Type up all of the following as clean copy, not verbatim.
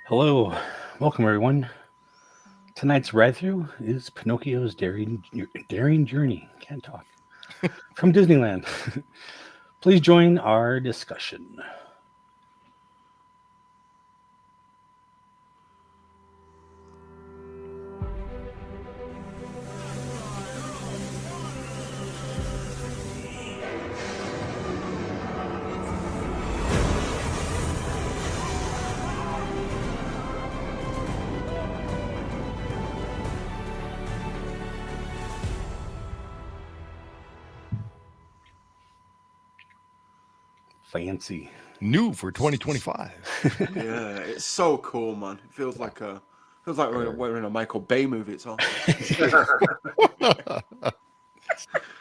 Hello, welcome everyone. Tonight's ride through is Pinocchio's Daring Journey. Can't talk. From Disneyland. Please join our discussion. Fancy. New for 2025. Yeah, it's so cool, man. It feels like we're in a Michael Bay movie. It's all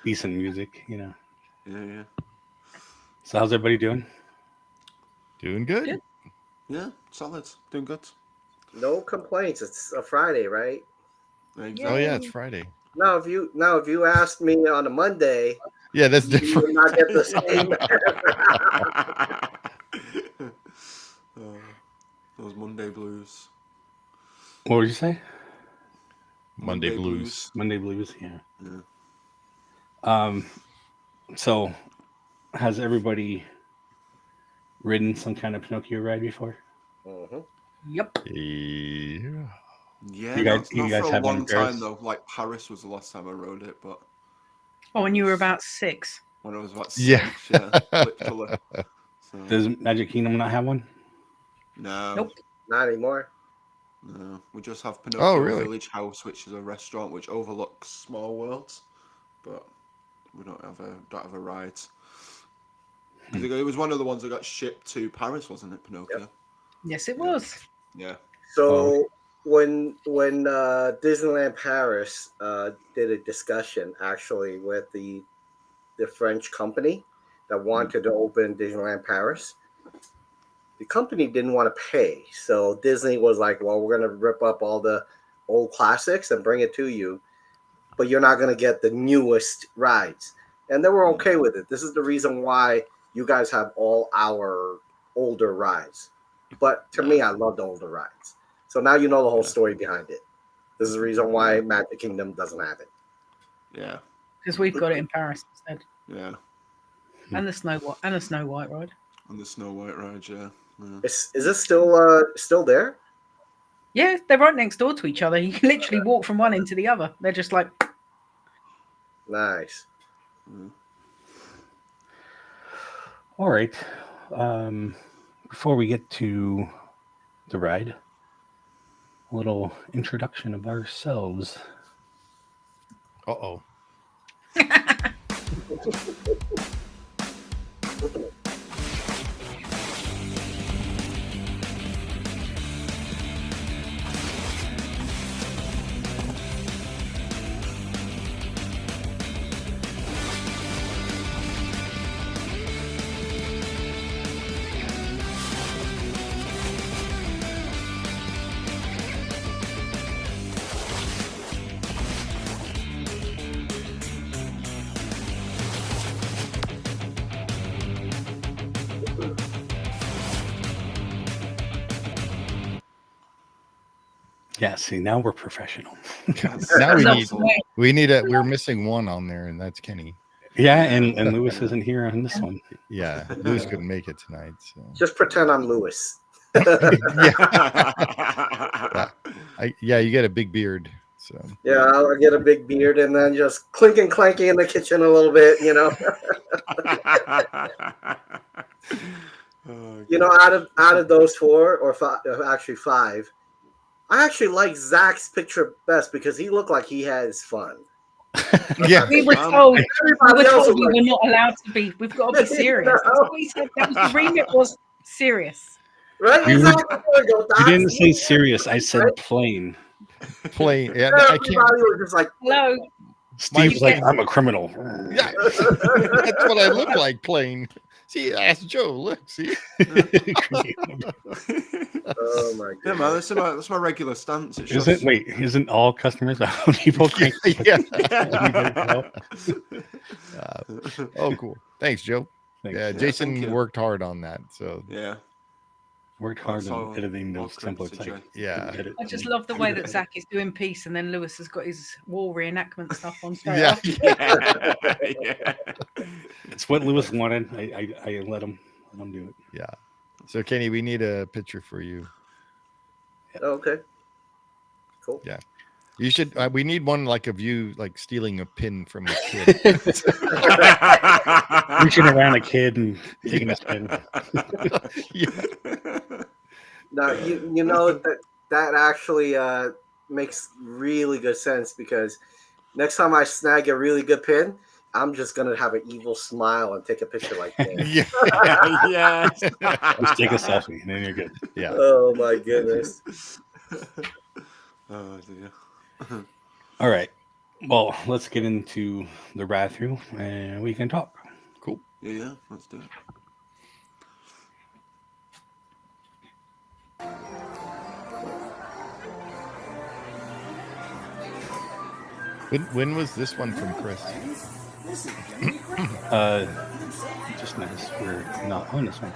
Decent music, you know. yeah. So how's everybody doing? Doing good. Yeah, solid. Doing good. No complaints. It's a Friday, right? Exactly. Oh yeah, it's Friday. Now, if you asked me on a Monday, Yeah, that's you different. would not get the same. Those Monday blues. What would you say? Monday blues. Monday blues, yeah. Yeah. So has everybody ridden some kind of Pinocchio ride before? Yep. Yeah. Yeah, You guys not for a have one long of theirs? time though. Like Paris was the last time I rode it, but Oh, when you were about 6. when I was about Yeah. 6, literally. So, Does Magic Kingdom not have one? no, Nope. Not anymore. no. We just have Pinocchio really? Village House, which is a restaurant which overlooks Small Worlds, but we don't have a ride. 'Cause it was one of the ones that got shipped to Paris, wasn't it, Pinocchio? Yes, it was. Yeah. So when Disneyland Paris did a discussion actually with the French company that wanted to open Disneyland Paris, the company didn't want to pay. So Disney was like, well, we're going to rip up all the old classics and bring it to you, but you're not going to get the newest rides. And they were okay with it. This is the reason why you guys have all our older rides. But to me, I love the older rides. So now you know the whole story behind it. This is the reason why Magic Kingdom doesn't have it. Yeah. Because we've got it in Paris instead. Yeah. And the Snow White ride. And the Snow White ride, yeah. Is it still there? Yeah, they're right next door to each other. You can literally walk from one end to the other. They're just like, Nice. All right. Before we get to the ride, a little introduction of ourselves. Uh-oh. Yeah, see, now we're professional. Now No, we're missing one on there, and that's Kenny. Yeah, and Lewis isn't here on this one. Yeah, Lewis couldn't make it tonight. So. Just pretend I'm Lewis. Yeah, you get a big beard. So Yeah, I'll get a big beard and then just clinking, clanking in the kitchen a little bit, you know. You know, out of those four or five, actually five, I actually like Zach's picture best because he looked like he had his fun. yeah, we were told we were not allowed to be. We've got to be serious. That's what we said. That was the remit was serious. Right? You Exactly. didn't say serious. I said plain. Plain. Yeah, I Everybody can't. was just like, Hello. Steve's like, get- I'm a criminal. Yeah, that's what I look like. Plain. See, ask Joe. Look, see. oh my Yeah, man, goodness. that's my regular stance. It's Isn't just, isn't all customers people crank? Yeah. yeah. Oh, cool. Thanks, Joe. Thanks. Yeah, thank Jason you. worked hard on that. So Yeah. Worked hard That's on all- editing all those credit templates. to Like, Jay. yeah. edit I just them. love the way that Zach is doing peace, and then Lewis has got his war reenactment stuff on straight Yeah. after. Yeah. It's what Lewis wanted. I let him do it. Yeah. So Kenny, we need a picture for you. Okay. Cool. Yeah. You should. We need one like of you, like stealing a pin from a kid. Reaching around a kid and taking his pin. Yeah. Now you know that actually makes really good sense, because next time I snag a really good pin, I'm just gonna have an evil smile and take a picture like that. Yeah. Yes. Just take a selfie and then you're good. Yeah. Oh my goodness. Oh dear. All right. Well, let's get into the ride through and we can talk. Cool. Yeah, let's do it. When was this one from Chris? Just nice. We're not on this one.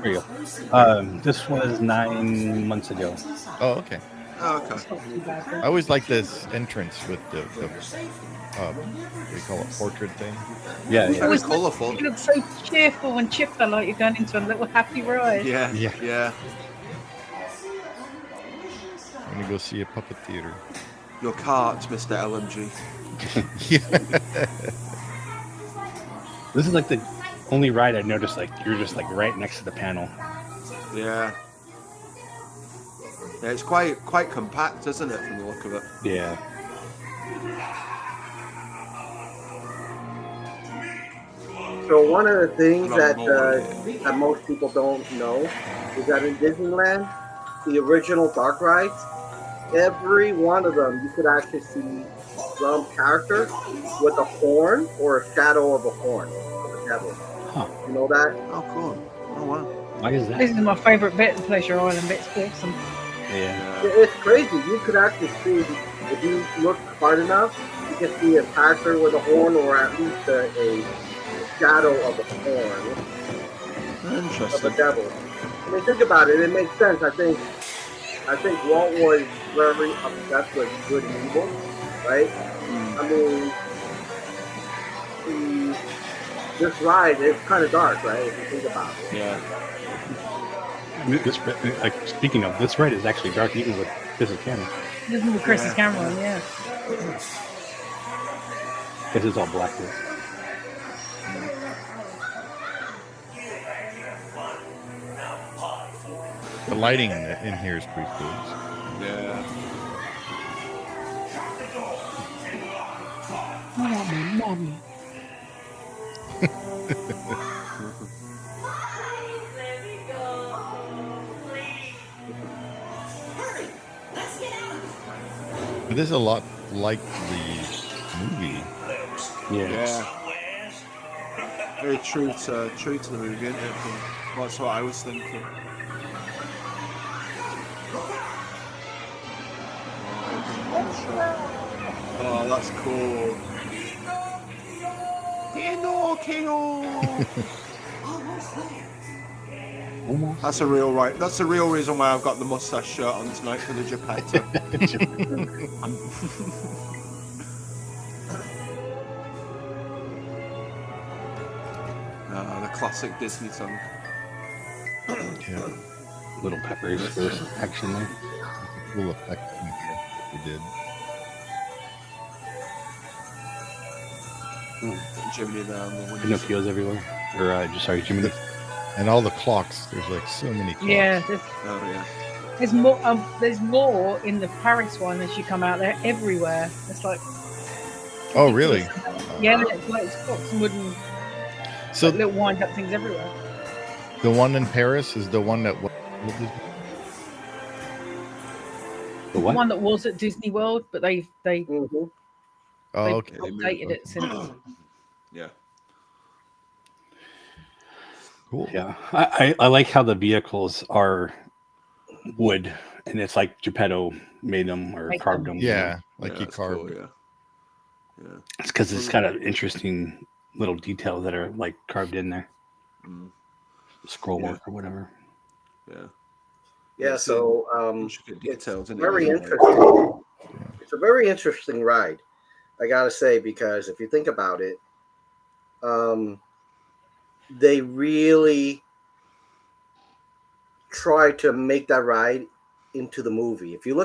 There you go. This was 9 months ago. Oh, okay. Oh, okay. It's not too bad. I always like this entrance with the what do you call it, portrait thing? Yeah, Very yeah. Always colourful. You look so cheerful and chipper, like you're going into a little happy ride. Yeah. Yeah. Yeah. I'm gonna go see a puppet theater. Your cart, Mr. LMG. Yeah. This is like the only ride I noticed. Like you're just like right next to the panel. Yeah. Yeah, it's quite compact, isn't it, from the look of it? Yeah. So one of the things Not that more, that most people don't know is that in Disneyland, the original dark rides, every one of them you could actually see some character with a horn or a shadow of a horn of a devil. Huh. You know that? Oh, cool. Oh, wow. Why is This that? is my favourite bit of Pleasure Island. It's awesome. Yeah. Yeah. It's crazy. You could actually see, if you look hard enough, you can see a character with a horn or at least a shadow of a horn of a Interesting. devil. I mean, think about it. It makes sense. I think Walt was very obsessed with good and evil, right? I mean, this ride is kind of dark, right? If you think about it. Yeah. I mean, this, like speaking of, this ride is actually dark even with this camera. This is with Chris's camera on, yeah. This is all black. Here. The lighting in here is pretty cool. Yeah. Mommy. But this is a lot like the movie. Yeah. Yeah. Very true to the movie, isn't it? That's what I was thinking. Oh, that's cool. Pinocchio. Almost. That's a real right. That's the real reason why I've got the mustache shirt on tonight for the Geppetto. The classic Disney song. Yeah. Little peppers for action there. Cool effect they did. Jiminy there on the window. Pinocchio's everywhere. Or just sorry, Jiminy. And all the clocks. There's like so many clocks. Yeah, Oh yeah. there's more in the Paris one as you come out there everywhere. It's like, Oh, really? yeah, it's like it's got some wooden So little wind up things everywhere. the one in Paris is the one that The what? one that was at Disney World, but they've Mhm. Oh, they've okay. They moved- updated it since. Yeah. Cool. Yeah, I like how the vehicles are wood, and it's like Geppetto made them or Made carved them. them. Yeah, like Yeah, he that's cool, carved. yeah. Yeah. It's because it's got an interesting little details that are like carved in there, Mm, scroll Yeah. work or whatever. yeah. Yeah, It's so intricate it's details, isn't it? very Like- interesting. It's a very interesting ride, I gotta say, because if you think about it, they really try to make that ride into the movie. If you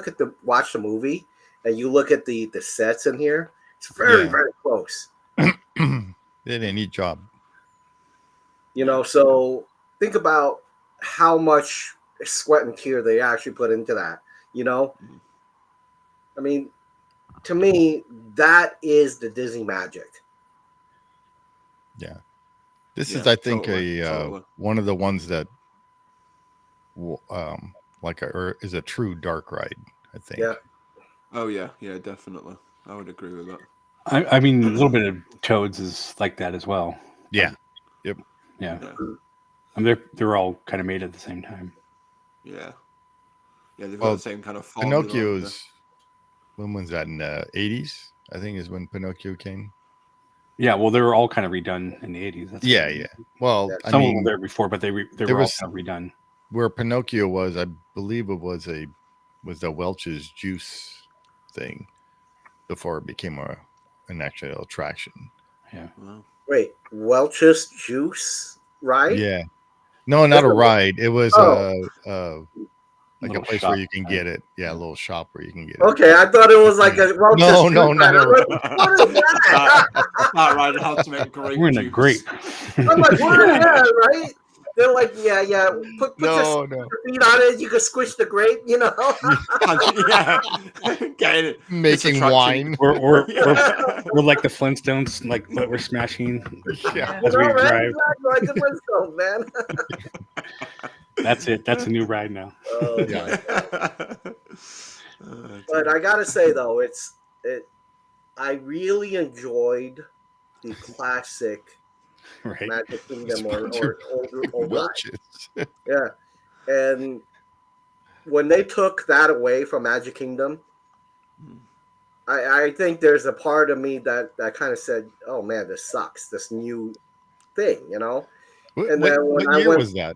watch the movie and you look at the sets in here, it's very Yeah. very close. They did a neat job. So think about how much sweat and tear they actually put into that. Mhm. I mean, to me, that is the Disney magic. Yeah. This is, Yeah, I think, totally, totally. one of the ones that, is a true dark ride. I think. Yeah. Oh yeah, yeah, definitely. I would agree with that. I mean, a little bit of Toads is like that as well. Yeah. Yeah, Yeah, I mean, they're all kind of made at the same time. yeah, yeah. They've got Well, the same kind of formula. haven't they? Pinocchio's. When was that, in the 80s? I think is when Pinocchio came. Yeah, well, they were all kind of redone in the 80s. That's Yeah, what- yeah. Well, I Some of them mean, were there before, but they were all was- kind of redone. where Pinocchio was, I believe it was the Welch's juice thing before it became an actual attraction. Yeah, Wow. Wait, Welch's Juice ride? Yeah. No, not a ride. It was like Little a place shop, where you can right? get it. Yeah, a little shop where you can get it. Okay, I thought it was like a Welch's No, Juice no, not ride. a I'm like, what is that? That ride how to make grape we're in a juice. grape. I'm like, what is that, right? They're like, yeah. Put No, your feet on it. You can squish the grape, Yeah, getting it. Making attraction. wine. We're like the Flintstones, like but we're smashing Yeah. as we man, drive. exactly like the Flintstones, man. That's it. That's a new ride now. Oh, Yeah. But I gotta say though, I really enjoyed the classic Right. Magic Kingdom or Sponsored old ride. Welch's. Yeah, and when they took that away from Magic Kingdom, I think there's a part of me that kind of said, "Oh man, this sucks. This new thing," What, And then when what I year went- was that?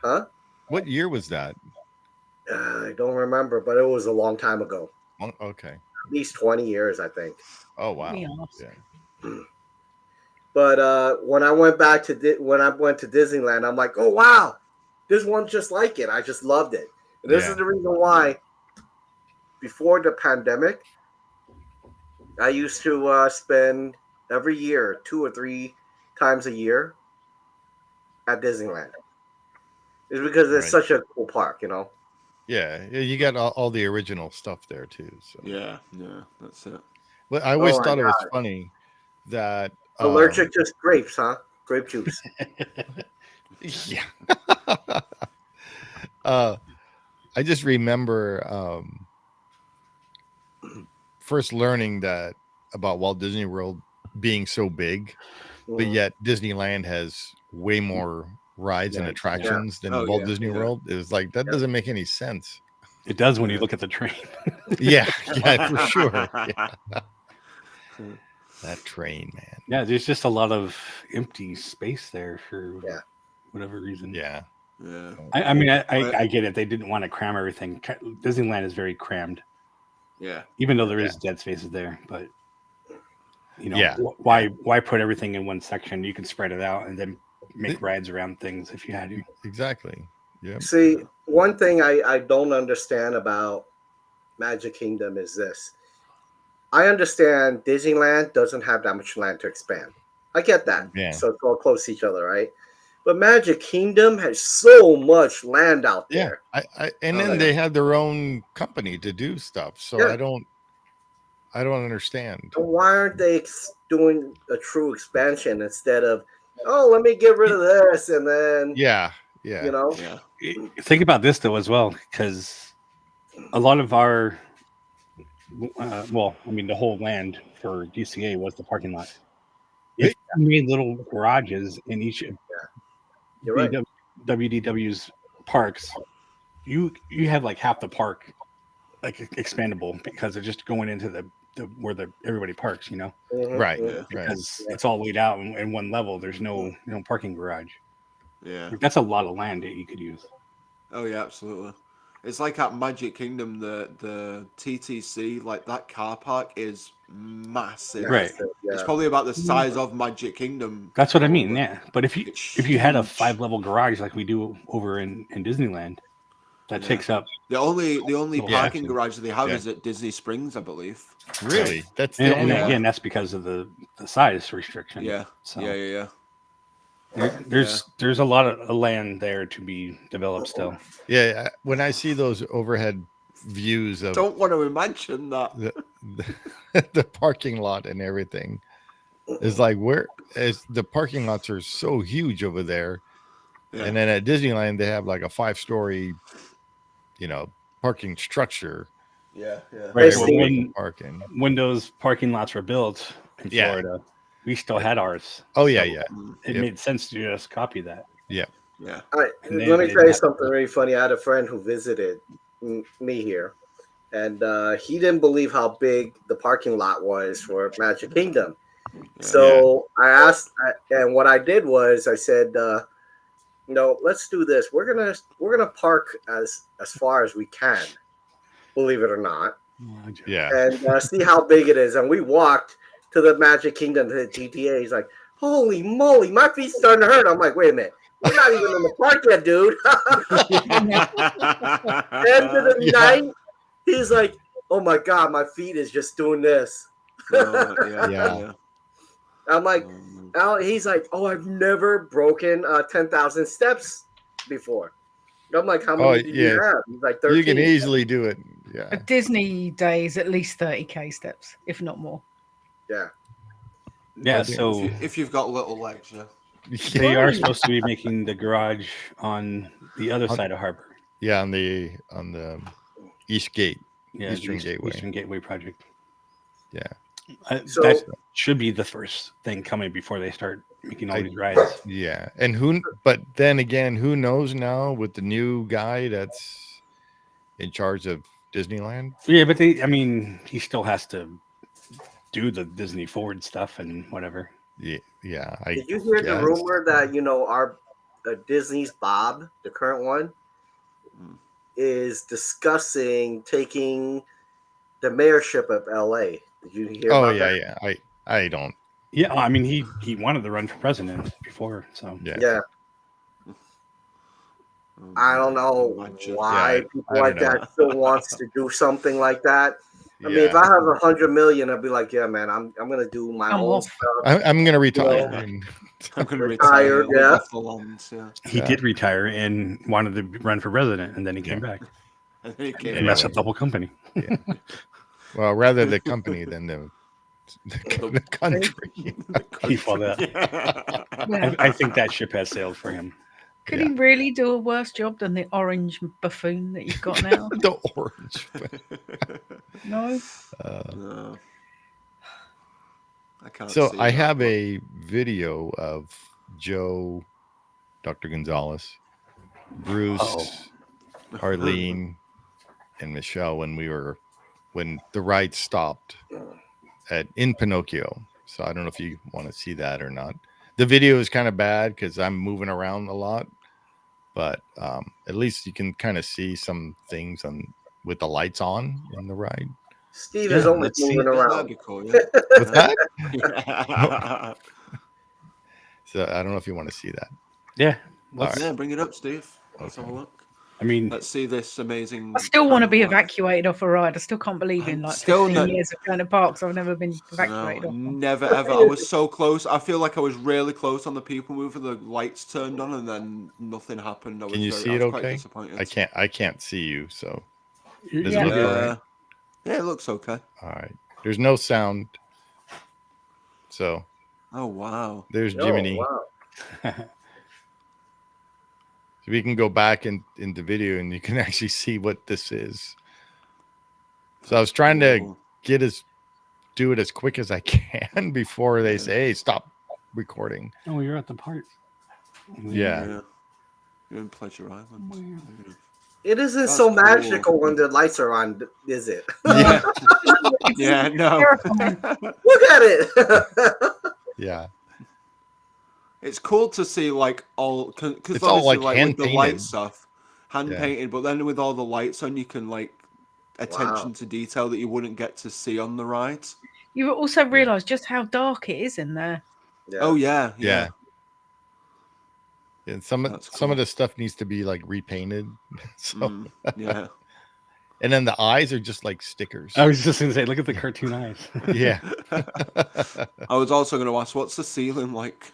Huh? What year was that? I don't remember, but it was a long time ago. Okay. At least 20 years, I think. Oh wow. Yeah. Yeah. But when I went to Disneyland, I'm like, oh wow, this one's just like it. I just loved it. And this Yeah. is the reason why. Before the pandemic, I used to spend every year 2 or 3 times a year at Disneyland. It's because it's Right. such a cool park, Yeah, you got all the original stuff there too. So. Yeah, that's it. But I always Oh my thought it was funny that Allergic to grapes, huh? Grape juice. Yeah. I just remember first learning that about Walt Disney World being so big, but Mhm. yet Disneyland has way more rides and Yeah. attractions than Oh, Walt yeah, Disney yeah. World. It was like that doesn't make any sense. It does when you look at the train. Yeah, yeah, for sure. Yeah. That train, man. Yeah, there's just a lot of empty space there for Yeah. whatever reason. Yeah. Yeah. I mean, I get it. They didn't want to cram everything. Disneyland is very crammed, Yeah. even though there is dead spaces there. But Yeah. why put everything in one section? You can spread it out and then make rides around things if you had to. Exactly. Yeah. See, one thing I don't understand about Magic Kingdom is this. I understand Disneyland doesn't have that much land to expand. I get that. Yeah. So it's all close to each other, right? But Magic Kingdom has so much land out Yeah. there. And then they have their own company to do stuff. So Yeah. I don't understand. So why aren't they doing a true expansion instead of, oh, let me get rid of this and then, Yeah. Yeah. Yeah. Think about this though as well, because a lot of our well, I mean, the whole land for DCA was the parking lot. If you made little garages in each of You're right. WDW's parks, you have like half the park like expandable because they're just going into the where everybody parks, Right. Yeah. Right. because it's all laid out in one level. There's no parking garage. Yeah. Like, that's a lot of land that you could use. Oh yeah, absolutely. It's like at Magic Kingdom, the TTC, like that car park is massive. Right. It's probably about the size of Magic Kingdom. That's what I mean. probably. Yeah, but if you had a 5-level garage like we do over in Disneyland, that takes up The only Little parking section. garage that they have Yeah. is at Disney Springs, I believe. Really? That's the and only Yeah. one. again, that's because of the size restriction. Yeah. So Yeah. there's a lot of land there to be developed still. Yeah. When I see those overhead views of Don't want to imagine that. the parking lot and everything, it's like the parking lots are so huge over there. Yeah. And then at Disneyland, they have like a 5-story, parking structure. Yeah. Right. Hey, Well, Steve. when those parking lots were built in Yeah. Florida, we still had ours. Oh, So yeah. it Yep. made sense to just copy that. Yeah. All right, And let me they tell you have- something really funny. I had a friend who visited me here, and he didn't believe how big the parking lot was for Magic Kingdom. So I asked, and what I did was I said, let's do this. We're gonna park as far as we can, believe it or not, Yeah. and see how big it is. And we walked to the Magic Kingdom, to the GTA. He's like, "Holy moly, my feet's starting to hurt." I'm like, "Wait a minute, we're not even in the park yet, dude." End of the night, he's like, "Oh my god, my feet is just doing this." Yeah. I'm like, he's like, "Oh, I've never broken 10,000 steps before." I'm like, "How many did you have?" He's like, 13. You can easily do it. A Yeah. Disney day is at least 30k steps, if not more. Yeah. Yeah. So if you've got little legs, yeah. they are supposed to be making the garage on the other side of Harbor. Yeah, on the East Gate. Yeah, Eastern Gateway. Eastern Gateway project. Yeah. So- that should be the first thing coming before they start making all these rides. Yeah. But then again, who knows now with the new guy that's in charge of Disneyland? Yeah, but he still has to do the Disney Forward stuff and whatever. Yeah. Did you hear the guess. rumor that our Disney's Bob, the current one, is discussing taking the mayorship of LA? Did you hear? Oh, about yeah, that? yeah. I don't. Yeah, he wanted to run for president before, so Yeah. I don't know why Yeah, people I like don't know. that still wants to do something like that. I mean, if Yeah. I have 100 million, I'd be like, yeah, man, I'm gonna do my I'm own off. stuff. I'm gonna retire. know, and- I'm going to Retired, retire. Live yeah. off the lands, yeah. he did retire and wanted to run for president, and then he came back And then he came and messed up the whole company. well, rather the company than the country. He fought that. Yeah. I think that ship has sailed for him. Could he really do a worse job than the orange buffoon that you've got now? The orange. No. No. I can't So see I that, have but- a video of Joe, Dr. Gonzalez, Bruce, Uh-oh. Arlene, and Michelle when the ride stopped in Pinocchio. So I don't know if you want to see that or not. The video is kind of bad because I'm moving around a lot, but at least you can kind of see some things with the lights on in the ride. Steve Yeah, is only let's see. moving That'd around. be cool, yeah. What's that? Yeah. So I don't know if you want to see that. Yeah, Yeah, bring it up, Steve. Let's have a look. I Let's see this amazing. I still want to be panorama. evacuated off a ride. I still can't believe in like Still 15 not- years of going to parks, I've never been evacuated No, off one. never ever. I was so close. I feel like I was really close on the people mover. The lights turned on, and then nothing happened. Can you see I it was quite okay? disappointed. I can't see you, so does Yeah. it look all right? Yeah, it looks okay. All right. There's no sound. So Oh wow. there's Oh, Jiminy. wow. So we can go back in the video and you can actually see what this is. So I was trying to Cool. do it as quick as I can before they say, "Hey, stop recording." Oh, you're at the part. Yeah. Yeah. You're in Pleasure Island. It isn't That's so cool. magical when the lights are on, is it? Yeah. Yeah, no. Terrifying. Look at it. Yeah. It's cool to see like all because It's all, obviously like, like with the hand-painted. light stuff, hand Yeah. painted, but then with all the lights on, you can like attention to detail that you wouldn't get to see on the rides. You also realise just how dark it is in there. Yeah. Oh yeah, Yeah. And some That's of cool. the stuff needs to be like repainted. So Yeah. and then the eyes are just like stickers. I was just gonna say, look at the cartoon eyes. Yeah. I was also going to ask, what's the ceiling like?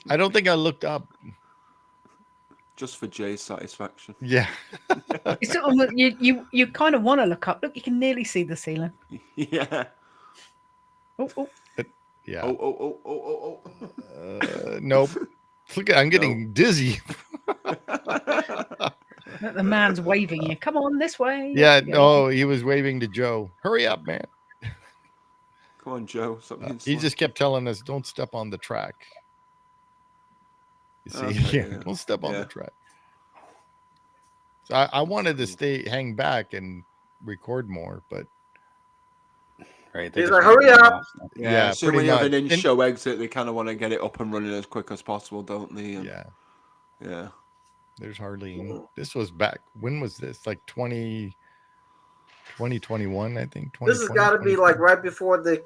I don't think I looked up. Just for Jay's satisfaction. Yeah. It's sort of, you kind of want to look up. Look, you can nearly see the ceiling. Yeah. Oh. Yeah. Oh. Nope. Look, I'm getting dizzy. The man's waving you. Come on, this way. Yeah. No, he was waving to Joe. Hurry up, man. Come on, Joe. Stop being He slow. just kept telling us, "Don't step on the track." You see, Okay, yeah, yeah. don't step on Yeah. the track. So I wanted to hang back and record more, but Right. He's like, "Hurry up!" Yeah, so pretty when you have much. an in-show exit, they kind of want to get it up and running as quick as possible, don't they? And Yeah, yeah. there's hardly. This was back. When was this? Like 2021, I think. This has got to be like right before the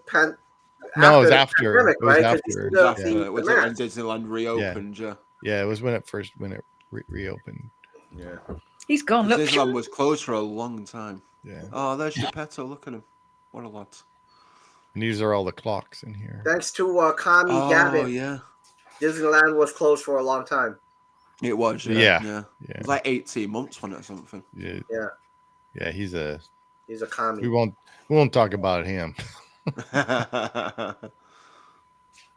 No, it was the after. pandemic, It was right? 'Cause after. you see Was the it when mask. Disneyland reopened? Yeah. Yeah, it was when it reopened. Yeah. He's gone. Look. Disneyland was closed for a long time. Yeah. Oh, there's Geppetto. Look at him. What a lad. And these are all the clocks in here. Thanks to Kami Oh, Gavin, yeah. Disneyland was closed for a long time. It was, Yeah. yeah. Yeah. It was like 18 months on it or something. Yeah. Yeah. Yeah, he's a Kami. we won't talk about him.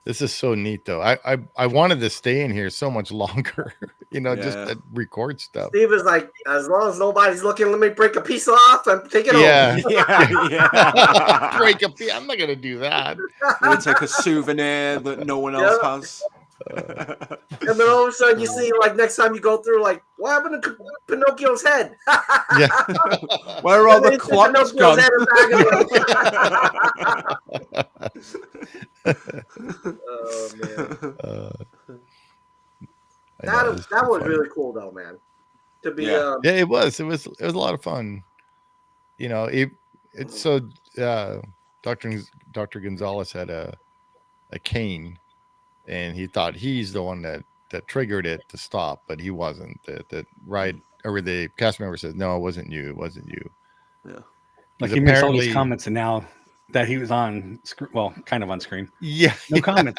This is so neat though. I wanted to stay in here so much longer, just Yeah. to record stuff. Steve is like, as long as nobody's looking, let me break a piece off and take it Yeah. over. Yeah. Break a piece. I'm not gonna do that. We'll take a souvenir that no one else has. And then all of a sudden you see, like, next time you go through, like, what happened to Pinocchio's head? Yeah. Where are all And the then you see clocks Pinocchio's gone? head back again. Oh, man. That was really cool, though, man. To be, Yeah. Yeah, it was. It was a lot of fun. It's so Dr. Gonzalez had a cane, and he thought he's the one that triggered it to stop, but he wasn't. The ride or the cast member says, "No, it wasn't you. It wasn't you." Yeah. Like he makes all these comments, and now that he was on screen, well, kind of on screen. Yeah. No comment.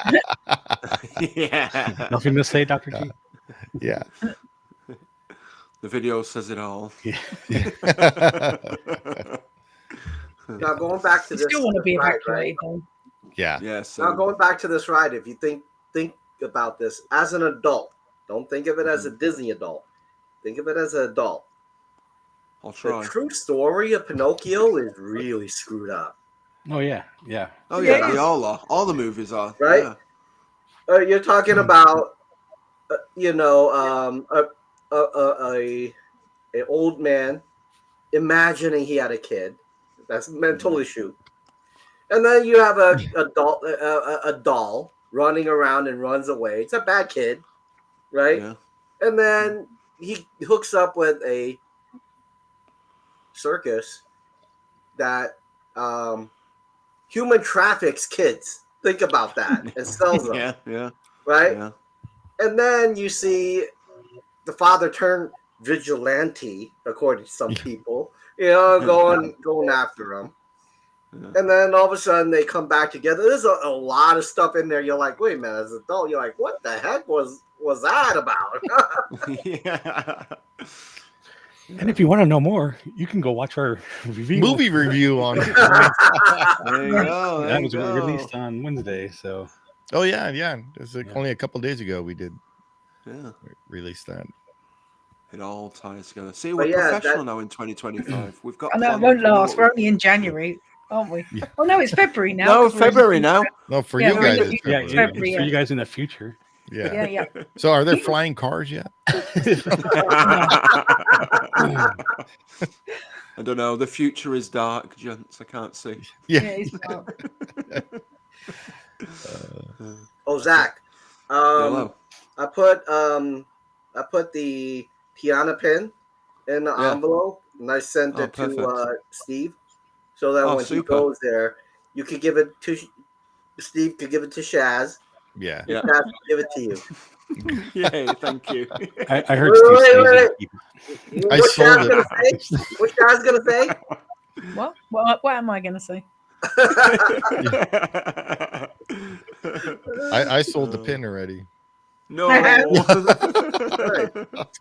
Yeah. Nothing to say, Dr. G. Yeah. The video says it all. Yeah. now, going back to You this still want to be ride, evacuated, though. Yeah. Yes. Now, going back to this ride, if you think about this as an adult, don't think of it as a Disney adult. Think of it as an adult. I'll The try. true story of Pinocchio is really screwed up. Oh yeah, yeah. Oh yeah, Yeah. they all are. All the movies are. Right? Yeah. You're talking about, an old man imagining he had a kid. That's a mental issue. And then you have a doll running around and runs away. It's a bad kid, right? Yeah. And then he hooks up with a circus that human traffics kids. Think about that and sells them, Yeah. right? Yeah. And then you see the father turn vigilante, according to some people, going after him. Yeah. And then all of a sudden they come back together. There's a lot of stuff in there. You're like, wait a minute, as an adult, you're like, what the heck was that about? Yeah. And if you want to know more, you can go watch our Movie review on it. There you go. That was released on Wednesday, so Oh yeah. It was only a couple days ago we did Yeah. release that. It all ties together. See, But we're yeah, professional now in 2025. We've got. I know it planning, won't we know last. what We're we- only in January, aren't we? Yeah. Oh no, it's February now. No, 'cause we're in February now. No, for Yeah, you we're in guys, the it's future. Yeah, February. February, for yeah. you guys in the future. Yeah. Yeah. So, are there flying cars yet? I don't know. The future is dark, gents. I can't see. Yeah, Yeah. it's dark. Oh, Zach. Hello. I put the piano pin in the Yeah. envelope and I sent Oh, it to perfect. Steve, so that Oh, when he super. goes there, you could give it to Steve, could give it to Shaz, Yeah. Yeah. Shaz could give it to you. Yay! Thank you. I heard Wait, Steve wait, say he's wait. gonna keep it. I What's sold Shaz it. gonna say? What's Shaz gonna say? What? What am I going to say? I sold the pin already. No.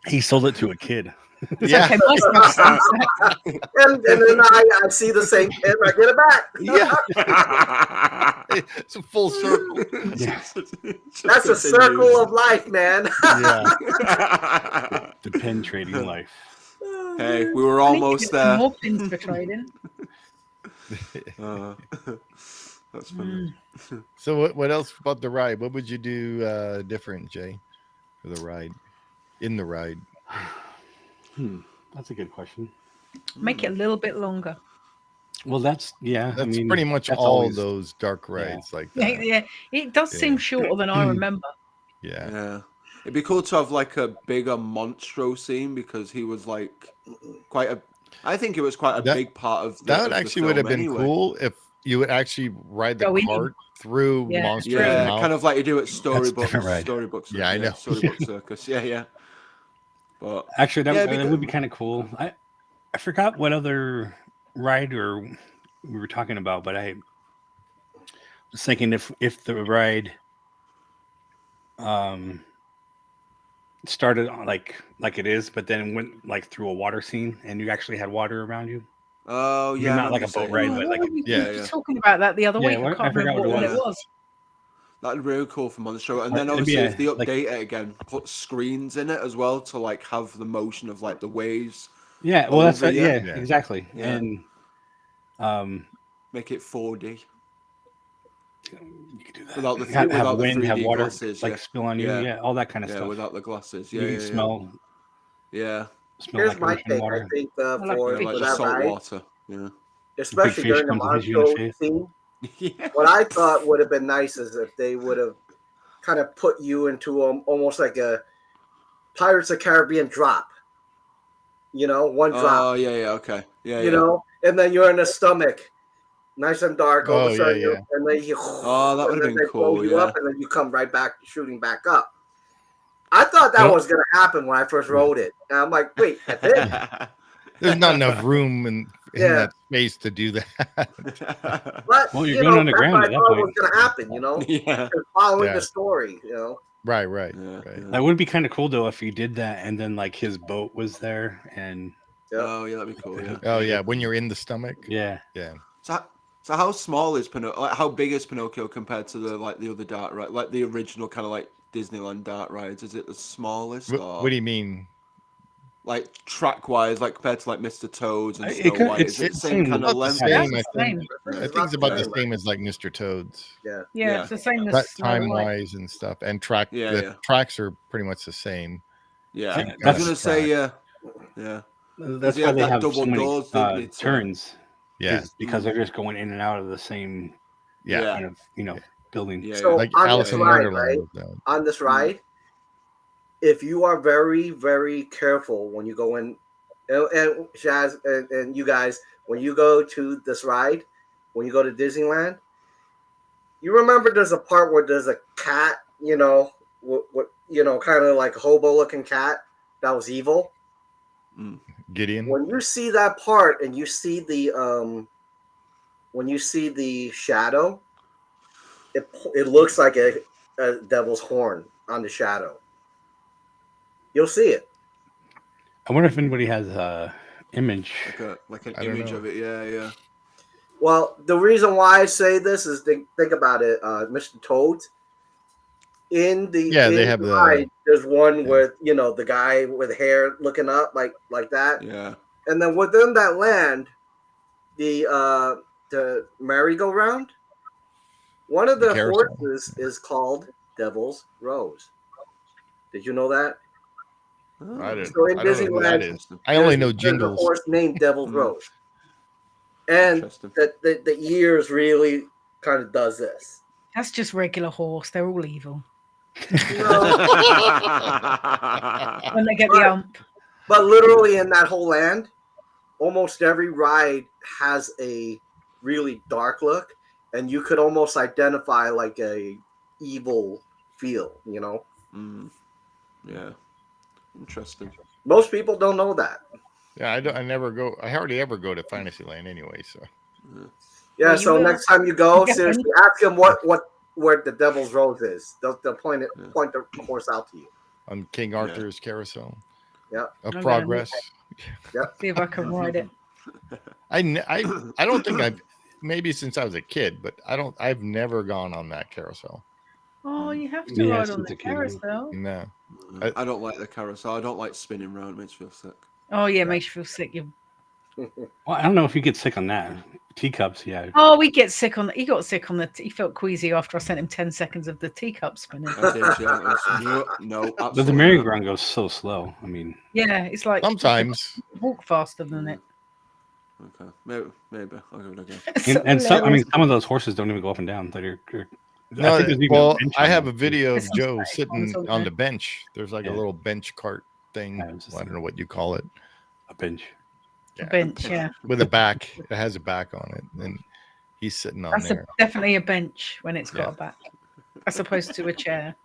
He sold it to a kid. It's Yeah. okay. My stuff's sunset. and then I see the same pin, I get it back. Yeah. It's a full circle. Yeah. That's a circle of life, man. Yeah. The pin trading life. Hey, we were I need to almost get some there. more pins for trading. That's funny. So, what else about the ride? What would you do different, Jay, for the ride? In the ride. That's a good question. Make it a little bit longer. Well, that's That's pretty much that's all always- those dark rides like Yeah, that. yeah. It does seem Yeah. shorter than I remember. Yeah. Yeah. It'd be cool to have like a bigger Monstro scene because he was like quite a. I think it was quite a That- big part of the, That of the actually would have film been anyway. cool if you would actually ride the Go in. cart through Yeah. Monsters Yeah, Mouth. kind of like you do at a different ride. Storybooks. Yeah, I know. Storybook Circus. Yeah. But Actually, Yeah, that, it'd be that good. would be kind of cool. I forgot what other ride or we were talking about, but I was thinking if the ride started on like it is, but then went like through a water scene and you actually had water around you. oh Maybe yeah, I not remember like a you boat saying ride, Oh, that. but like what were we yeah, yeah. talking about that the other Yeah, week. what- I I can't forgot remember what it what it was. That'd be really cool for Monstro. And then It'd be obviously a- if they like- update it again, put screens in it as well to like have the motion of like the waves. Yeah, well, that's Over, what, yeah. yeah, exactly. Yeah. And Make it 4D you could do that. without the have without the wind, have 3D water glasses. like Yeah, spill on you. Yeah. Yeah, all that kind of yeah, stuff. without the glasses. You Yeah, can yeah, smell yeah. smell Here's like my ocean take. water. I think I like for, Yeah, fish. like for the that salt ride, water. Yeah. especially fish during the comes and hits you in the Monstro face. scene, Yeah. what I thought would have been nice is if they would have kind of put you into almost like a Pirates of the Caribbean drop. You know, one drop. Oh yeah, okay. Yeah, You know, and then you're in the stomach, nice and dark. All of Oh, a sudden, yeah. and then you. Oh, that and would've then been they blow cool, you yeah. up, and then you come right back, shooting back up. I thought that Well- was going to happen when I first wrote it, and I'm like, wait, that's it. There's not enough room in Yeah. that space to do that. But Well, you're you going know, underground that's at what I that thought point. was going to happen. You know, yeah. just following Yeah. the story. You know, Right. Yeah, Right. yeah. That would be kind of cool though if you did that and then like his boat was there and Yep. Oh yeah, that'd be cool. Yeah. Oh yeah, when you're in the stomach. yeah. Yeah. So how small is Pinocchio? Like how big is Pinocchio compared to the other dart ride, like the original kind of like Disneyland dart rides? Is it the smallest? What do you mean? Like track wise, like compared to like Mr. Toad's and It Snow could- White? it's Is it the the same same. kind About of the length? same, Yeah, I it's the think. same. I think it's about the same as like Mr. Toad's. Yeah. Yeah, it's the same That as Snow time White. wise and stuff, and track. Yeah, the yeah. tracks are pretty much the same. Yeah, Yeah, I was that's gonna say yeah. That's he why had they that have so double many doors, didn't he, to- turns. Yeah. is because they're just going in and out of the same Yeah. kind of building. Yeah, So Like on Alice this in ride, Wonderland. right? was that. On this ride, if you are very, very careful when you go in, and Shaz and you guys, when you go to this ride, when you go to Disneyland, you remember there's a part where there's a cat, what kind of like hobo looking cat that was evil. Gideon. When you see that part and you see the shadow, it looks like a devil's horn on the shadow. You'll see it. I wonder if anybody has a image. like an I don't image know. of it. Yeah. Well, the reason why I say this is think about it, Mr. Toad. in the they have the ride, there's one with the guy with hair looking up like that, Yeah. and then within that land, the merry-go-round, one of The the carousel. horses is called Devil's Rose. Did you know that? I don't So in know who that Disneyland, is. I only know there's a Jingles. horse named Devil's Rose, and Interesting. the ears really kind of does this. That's just regular horse. They're all evil. No, When they get the ump. but literally in that whole land, almost every ride has a really dark look, and you could almost identify like a evil feel. Yeah. Interesting. Most people don't know that. Yeah, I never go. I hardly ever go to Fantasyland anyway. So Yeah, Well, you so will. next time you go, Yeah. seriously, ask them where the Devil's Rose is. They'll point the horse out to you. on King Arthur's carousel. Yeah. Of Okay. progress. See if I can ride it. I don't think I've maybe since I was a kid, but I've never gone on that carousel. Oh, you have to Yeah, ride on since the a kid. carousel. No. I don't like the carousel. I don't like spinning round. It makes me feel sick. Oh yeah, makes you feel sick. Well, I don't know if you get sick on that. Teacups, yeah. Oh, we get sick on. He got sick on the. He felt queasy after I sent him 10 seconds of the teacup spinning. I did, yeah. No, But the absolutely merry-go-round goes so slow. I mean, Yeah, it's like Sometimes. walk faster than it. not. Okay, maybe I'll give it a go. and some, I mean, some of those horses don't even go up and down. They're No, I think there's even a well, bench I on have them. a video of This Joe one's sitting on on there. the bench. There's like a Yeah. little bench cart thing. Yeah, it's just I don't know what you call it. a bench. A bench, yeah. With a back. It has a back on it. And he's sitting on That's there. definitely a bench when it's got Yeah. a back, as opposed to a chair.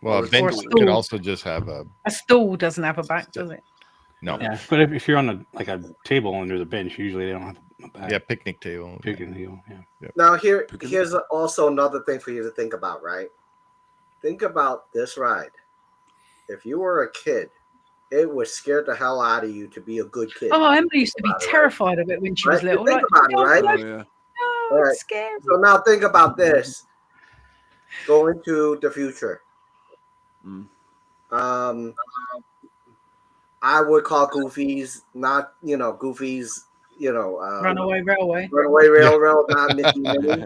Well, a Or a bench stool. could also just have a A stool doesn't have a back, does it? no. Yeah, but if you're on a table and there's a bench, usually they don't have a back. Yeah, picnic table. Picking deal. Yeah. Now here's also another thing for you to think about, right? Think about this ride. If you were a kid, it would scare the hell out of you to be a good kid. Oh, Emma used to be About it, right? terrified of it when she was Right? little. Think Like, about it, no, right? no, Oh yeah. no, Right. it's scary. So now think about this. Go into the future. Mm. I would call Goofy's not Goofy's Runaway Railway. Runaway Railroad, not Mickey Minnie.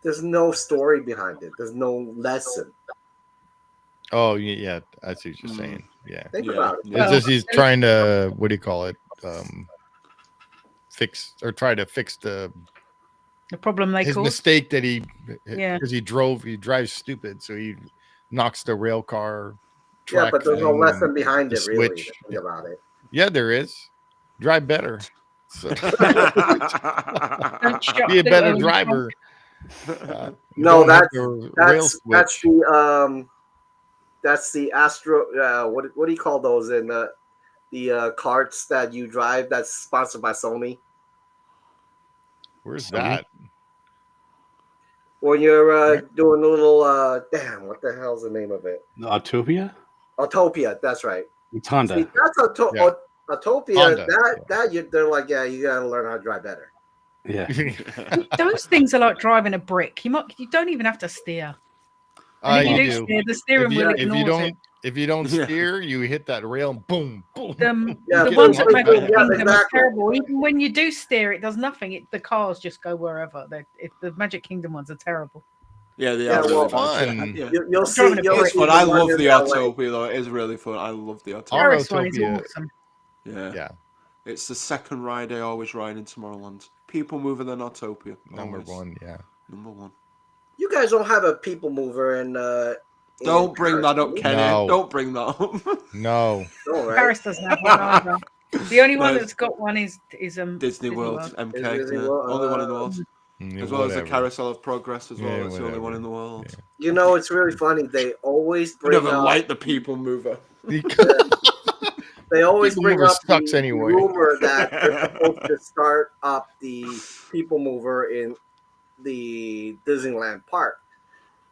There's no story behind it. There's no lesson. Oh yeah, I see what you're saying. Yeah. Think Yeah. about it. Yeah. It's just he's trying to what do you call it? Try to fix The problem they his caused. mistake that he Yeah. because he drives stupid, so he knocks the rail car. Yeah, but there's no thing lesson and behind the it, really. switch. Think about it. Yeah, there is. Drive better. So, Don't shut be a the better door. driver. No, don't have that's the rail that's switch. that's the Astro. What do you call those in the carts that you drive? That's sponsored by Sony. Where's Sony? that? When you're doing a little what the hell's the name of it? The Autopia? Autopia. That's right. It's Honda. See, that's Yeah. Autopia. Honda, They're like, yeah, you got to learn how to drive better. Yeah. Those things are like driving a brick. You don't even have to steer. And if you do steer, the steering wheel ignores it. If you don't steer, you hit that rail, boom, boom. Yeah, The boom, ones at boom, Magic boom. Yeah, Kingdom are exactly. terrible. Even when you do steer, it does nothing. The cars just go wherever. The Magic Kingdom ones are terrible. Yeah, they Yeah, are really well, fun. Yeah. You'll see. Driving a You'll brick. see But I one love in the LA. Autopia though. It is really fun. I love the Autopia. Our Paris one is Autopia. awesome. Yeah. Yeah, It's the second ride I always ride in Tomorrowland. People mover than Autopia. number Always. one. Yeah. Number one. You guys don't have a people mover in. Don't bring that up, Paris, Kenny. No. Don't bring that up. No. no, right? Paris doesn't have one either. The only one No. that's got one is Disney World, MK. Disney yeah. World, Only one in the world. Yeah, As well as the whatever. Carousel of Progress as well. Yeah, It's the only one whatever. in the world. Yeah. You know, it's really funny. They always I bring never up. liked the people mover. They always People bring Mover up sucks the anyway. rumor that they're supposed to start up the people mover in the Disneyland park,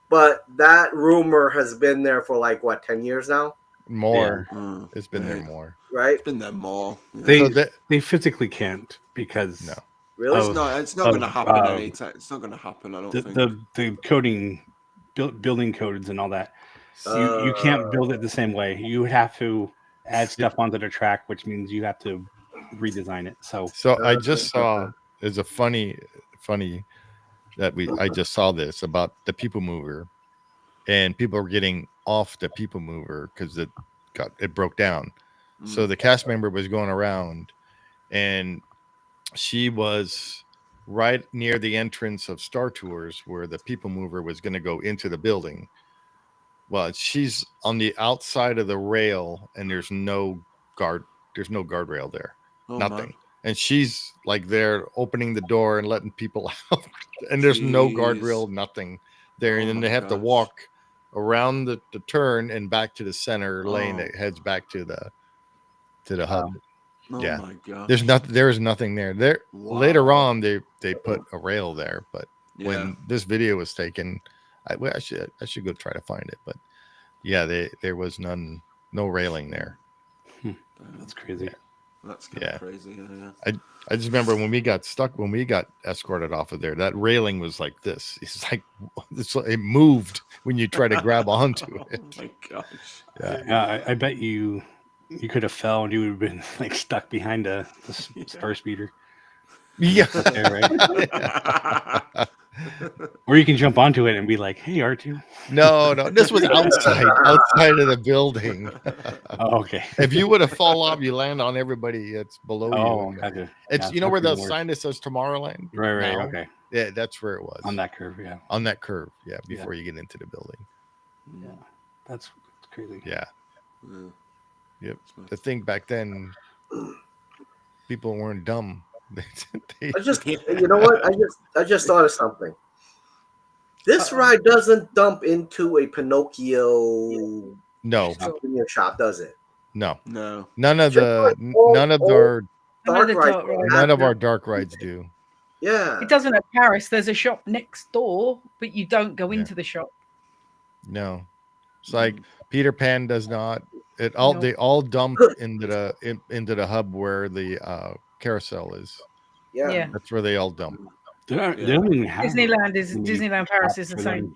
but that rumor has been there for like what 10 years now, More. Mm. It's been there Right. more. right? It's been there more. Yeah. They So that- they physically can't because No. Really? It's not going to happen anytime. It's not going to happen. I don't think. The coding, building codes and all that. You can't build it the same way. You would have to add stuff onto the track, which means you have to redesign it. So I just saw there's a funny that I just saw this about the People Mover, and people were getting off the People Mover because it broke down. So the cast member was going around, and she was right near the entrance of Star Tours where the People Mover was going to go into the building. Well, she's on the outside of the rail, and there's no guardrail there. Nothing. Man. And she's like there opening the door and letting people out, and there's no guardrail, nothing there. And then they have to walk around the turn and back to the center lane that heads back to the hub. Oh my God. There is nothing there. Later on they put a rail there, but when this video was taken, I should go try to find it. But yeah, there was no railing there. That's crazy. Yeah. That's kind of crazy. Yeah. I just remember when we got escorted off of there, that railing was like this. It moved when you try to grab onto it. Oh my gosh. Yeah. I bet you could have fell and you would have been like stuck behind the star speeder. Yeah. There, right? Or you can jump onto it and be like, "Hey, R2." No, this was outside of the building. Oh, okay. If you would have fallen off, you land on everybody that's below you. Gotcha. It's where the sign that says Tomorrowland. Right. Okay. Yeah, that's where it was. On that curve, yeah. On that curve, yeah. Before you get into the building. Yeah, that's crazy. Yeah. Yep. The thing back then, people weren't dumb. You know what? I just thought of something. This ride doesn't dump into a Pinocchio shop, does it? No. None of our dark rides do. Yeah. It doesn't at Paris. There's a shop next door, but you don't go into the shop. No. It's like Peter Pan does not. They all dump into the hub where the carousel is. Yeah. That's where they all dump. They don't even have Disneyland Paris is the same.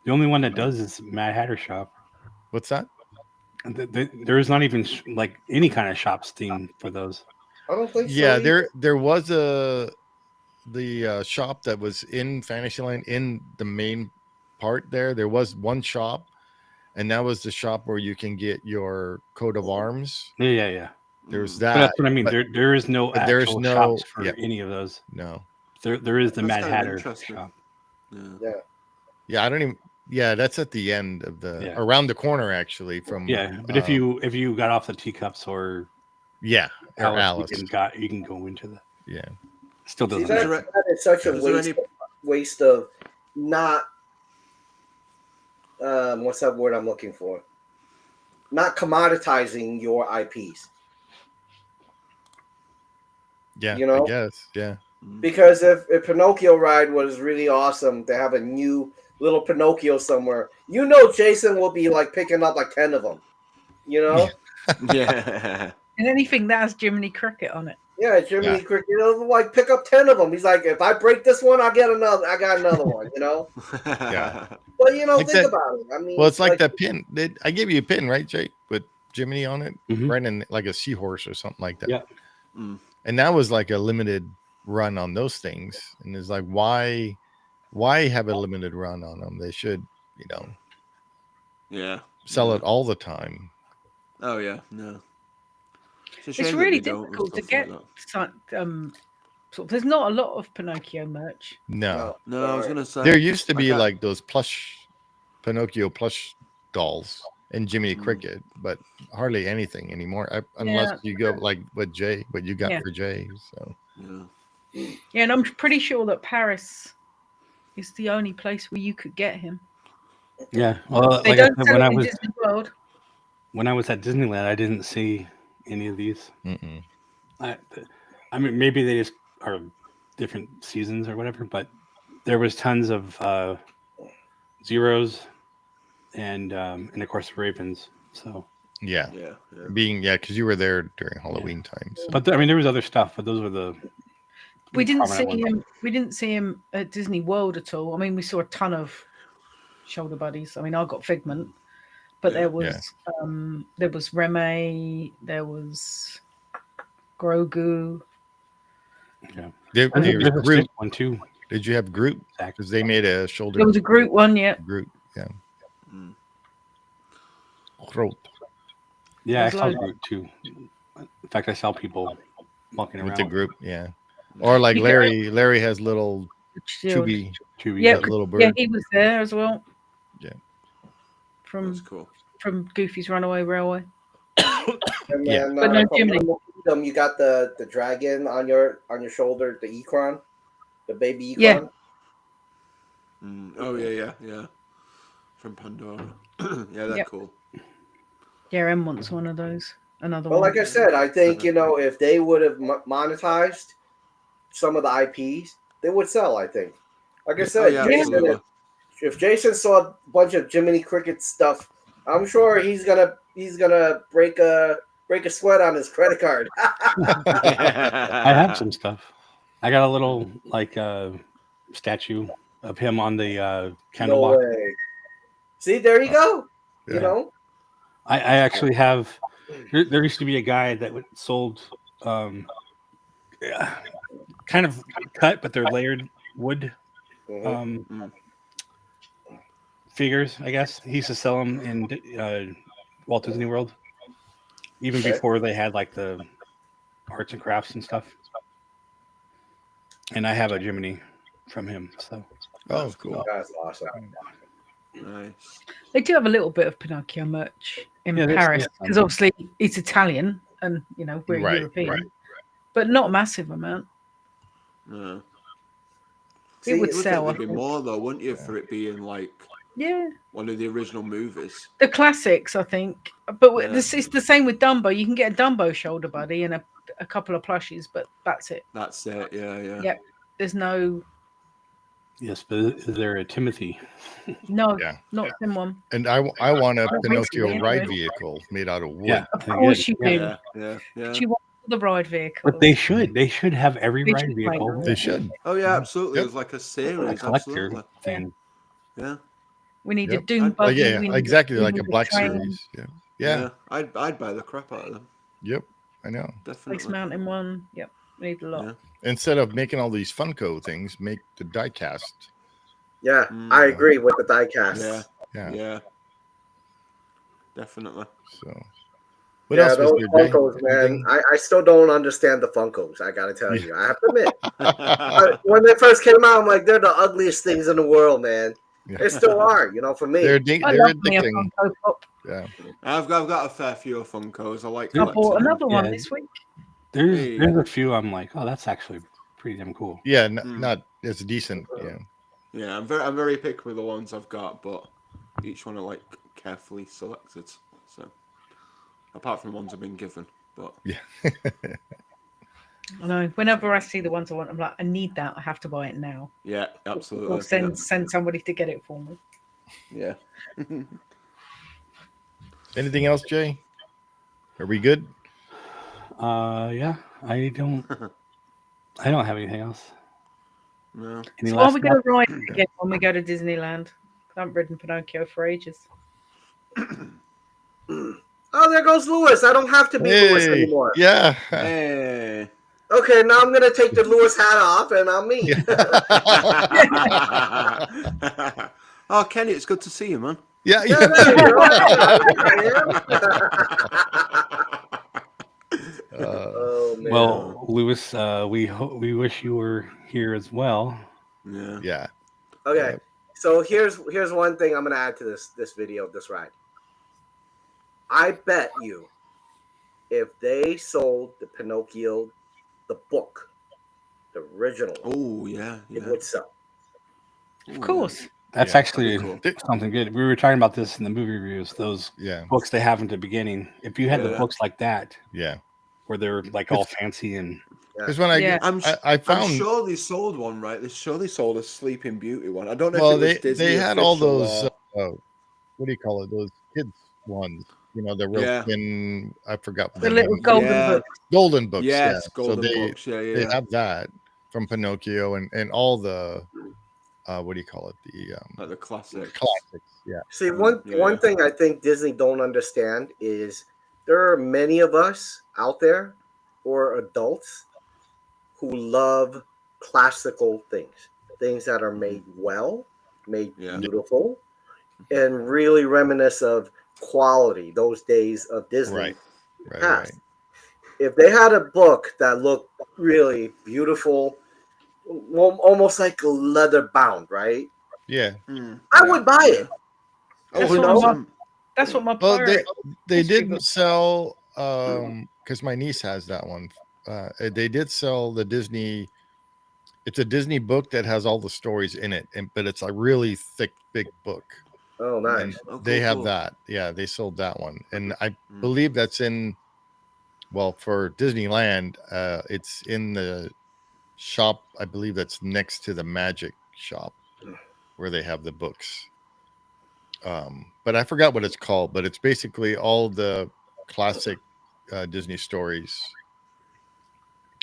The only one that does is Mad Hatter shop. What's that? There is not even like any kind of shops themed for those. I don't think so. Yeah, there was the shop that was in Fantasyland in the main part there. There was one shop, and that was the shop where you can get your coat of arms. Yeah. There's that. But that's what I mean. There is no actual shops for any of those. No. There is the Mad Hatter shop. Yeah. I don't even. Yeah, that's at the end of around the corner actually from. Yeah, but if you got off the teacups or Alice. You can go into the. Yeah. Still doesn't. That is such a waste of not. What's that word I'm looking for? Not commoditizing your IPs. Yeah, you know, I guess, yeah. Because if Pinocchio ride was really awesome to have a new little Pinocchio somewhere, Jason will be like picking up like 10 of them. You know? Yeah. And anything that has Jiminy Cricket on it. Yeah, Jiminy Cricket. Like pick up 10 of them. He's like, if I break this one, I got another one. You know? Yeah. But think about it. I mean, well, it's like that pin. I gave you a pin, right, Jake, with Jiminy on it, right in like a seahorse or something like that. Yeah. And that was like a limited run on those things, and it's like, why have a limited run on them? They should, sell it all the time. Oh yeah, no. It's really difficult to get. There's not a lot of Pinocchio merch. No. I was gonna say there used to be like those Pinocchio plush dolls and Jiminy Cricket, but hardly anything anymore, unless you go like what you got for Jay. So yeah, and I'm pretty sure that Paris is the only place where you could get him. Yeah, well, they don't sell it in Disney World. When I was at Disneyland, I didn't see any of these. I mean, maybe they just are different seasons or whatever, but there was tons of Zeros and of course Ravens. So because you were there during Halloween time. So. But there was other stuff, but those were the We didn't see prominent one. him. We didn't see him at Disney World at all. I mean, we saw a ton of shoulder buddies. I mean, I got Figment, but there was Reme, there was Grogu. Yeah. There was There's a Groot. stick one too. Did you have Groot? Because they made a shoulder. There was a Groot one, yeah. Groot, yeah. Mm. Groot. Yeah, I There's saw loads. Groot too. In fact, I saw people walking With around the group, yeah. Or like You Larry. Larry has little Shield. chubby, Yeah, little bird. yeah, he was there as well. Yeah. That's cool. From Goofy's Runaway Railway. And Yeah. then, But no from Jiminy. Animal Kingdom, you got the dragon on your shoulder, the Ikron, the baby Ikron. Yeah. Oh yeah. From Pandora. Yeah, they're Yep. cool. Yeah, M wants one of those. Another Well, one. like I said, I think if they would have monetized some of the IPs, they would sell. I think. Like I said, yeah, Jason, absolutely. if Jason saw a bunch of Jiminy Cricket stuff, I'm sure he's gonna break a sweat on his credit card. I have some stuff. I got a little statue of him on the candle No box. way. See, there you go. Yeah. You know, I actually have. There used to be a guy that sold kind of cut, but they're layered wood figures. I guess he used to sell them in Walt Disney World, even before they had like the arts and crafts and stuff. And I have a Jiminy from him. So Oh, cool. that's awesome. Nice. They do have a little bit of Pinocchio merch in Yeah, there's Paris some. because obviously it's Italian and we're Right, European, right. but not a massive amount. No. It would You would sell. think there'd be more though, wouldn't you, for it being like Yeah, one of the original movies? the classics, I think. But Yeah. it's the same with Dumbo. You can get a Dumbo shoulder buddy and a couple of plushies, but that's it. That's it. Yeah. Yep. There's no yes, but is there a Timothy? not Yeah. thin one. And I want a Well, Pinocchio basically, ride anyway. vehicle made out of wood. Yeah, Of they course did. you do. Yeah. But you want the ride vehicle. But they should. They should have every They ride should vehicle. make They should. Oh yeah, absolutely. Yep. It was like a A series. collector Absolutely. thing. Yeah. We need Yep. a Doom Like, buggy. yeah, we need exactly we like need a Black train, Series. Yeah. I'd buy the crap out of them. Yep. I know. Space Definitely. Mountain one. Yep. We need a lot. Yeah. Instead of making all these Funko things, make the diecast. Yeah, Mm. I agree with the diecast. Yeah. Yeah. Yeah. Definitely. So, what Yeah, else was those there, Jay? Funkos, man. Anything? I still don't understand the Funkos. I gotta tell you, I have to admit. When they first came out, I'm like, they're the ugliest things in the world, man. Yeah. They still are, for me. They're I they're love me a addicting. Funko Pop. Yeah. I've got a fair few of Funkos. I like. I bought collecting them. another one Yeah. this week. There's a few I'm like, oh, that's actually pretty damn cool. Yeah. Mm. Not it's decent. Yeah. Yeah, I'm very picky with the ones I've got, but each one are like carefully selected. So, apart from the ones I've been given, but Yeah. I know. Whenever I see the ones I want, I'm like, I need that. I have to buy it now. yeah, absolutely. Or send somebody to get it for me. Yeah. Anything else, Jay? Are we good? Yeah, I don't have anything else. No. Any So are last we going to ride it again when we go to Disneyland? I haven't ridden Pinocchio for ages. Oh, there goes Lewis. I don't have to be Lewis Hey, anymore. yeah. Hey. Okay, now I'm gonna take the Lewis hat off, and I'm me. Oh, Kenny, it's good to see you, man. Yeah. Yeah, there you go. Oh man. Well, Lewis, we wish you were here as well. Yeah. Yeah. Okay, so here's one thing I'm gonna add to this video, this ride. I bet you, if they sold the Pinocchio, the book, the original, Oh, yeah. it Yeah. would sell. Of course. That's Yeah, actually that'd be something good. We were talking about this in the movie reviews. Those Yeah. books they have at the beginning. If you had the Yeah. books like that, Yeah. where they're like all fancy and Because when Yeah. I I'm found sure they sold one, right? They surely sold a Sleeping Beauty one. I don't know well if it was Disney they had all official those or- what do you call it? Those kids ones. The real Yeah. thin. I forgot The little name. golden Yeah. book. golden books. Yes, yeah. golden so they books. Yeah, they yeah. have that, from Pinocchio and all the what do you call it? Like the classics. Yeah. See, one thing I think Disney don't understand is there are many of us out there who are adults who love classical things that are made well, made beautiful, and really reminisce of quality, those days of Disney past. If they had a book that looked really beautiful, almost like leather bound, right? Yeah. I would buy it. That's what my well, pirate. they didn't sell because my niece has that one. They did sell the Disney. It's a Disney book that has all the stories in it, but it's a really thick, big book. Oh, nice. And they have that. Yeah, they sold that one, and I believe that's in. Well, for Disneyland, it's in the shop. I believe that's next to the Magic shop, where they have the books. But I forgot what it's called. But it's basically all the classic Disney stories,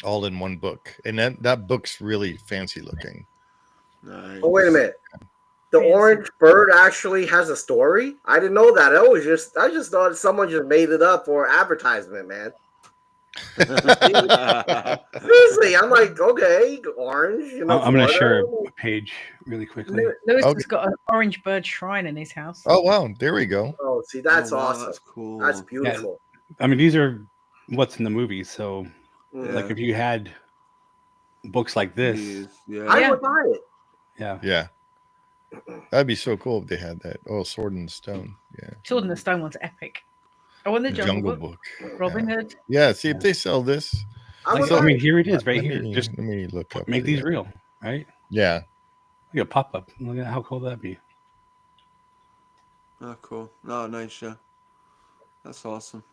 all in one book, and that book's really fancy looking. Nice. Oh, wait a minute. The orange bird actually has a story? I didn't know that. I just thought someone just made it up for advertisement, man. Seriously, I'm like, okay, orange. You know, I'm going to share a page really quickly. Lewis has got an orange bird shrine in his house. Oh wow, there we go. Oh, see, that's awesome. That's cool. That's beautiful. Yeah. I mean, these are what's in the movie. So, like, if you had books like this, I would buy it. Yeah. That'd be so cool if they had that. Oh, Sword in the Stone. Yeah. Sword in the Stone one's epic. I want the Jungle Book. Robin Hood. Yeah, see if they sell this. I mean, here it is, right here. Just let me look up. Make these real, right? Yeah. Look at pop up. Look at how cool that'd be. Oh, cool. Oh, nice, yeah. That's awesome.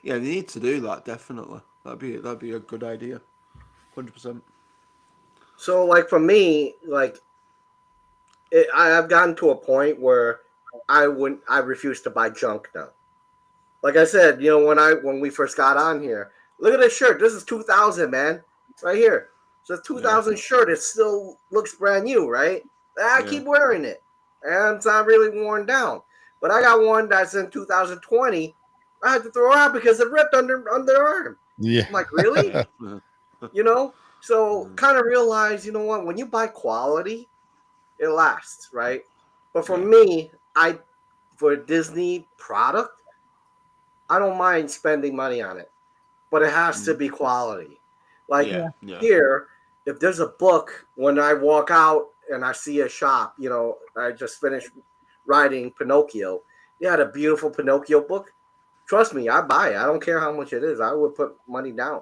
Yeah, they need to do that, definitely. That'd be a good idea. 100%. So, like, for me, like, I've gotten to a point where I refuse to buy junk now. Like I said, you know, when we first got on here, look at this shirt. This is 2000, man, right here. So 2000 shirt. It still looks brand new, right? I keep wearing it, and it's not really worn down. But I got one that's in 2020. I had to throw it out because it ripped underarm. Yeah. I'm like, really? You know? So kind of realize, you know what? When you buy quality, it lasts, right? But for me, for a Disney product, I don't mind spending money on it, but it has to be quality. Like here, if there's a book, when I walk out and I see a shop, you know, I just finished writing Pinocchio. They had a beautiful Pinocchio book. Trust me, I buy it. I don't care how much it is. I would put money down,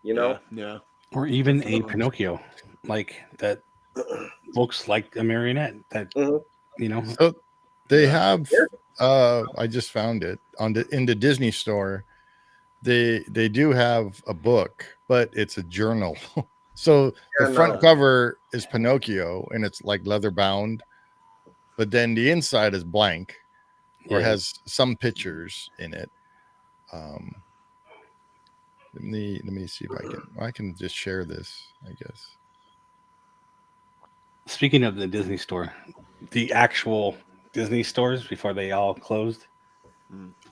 you know? Yeah. Or even a Pinocchio, like that looks like a marionette. That you know. So they have. I just found it in the Disney store. They do have a book, but it's a journal. So the front cover is Pinocchio, and it's like leather bound, but then the inside is blank, or has some pictures in it. Let me see if I can just share this, I guess. Speaking of the Disney store, the actual Disney stores before they all closed.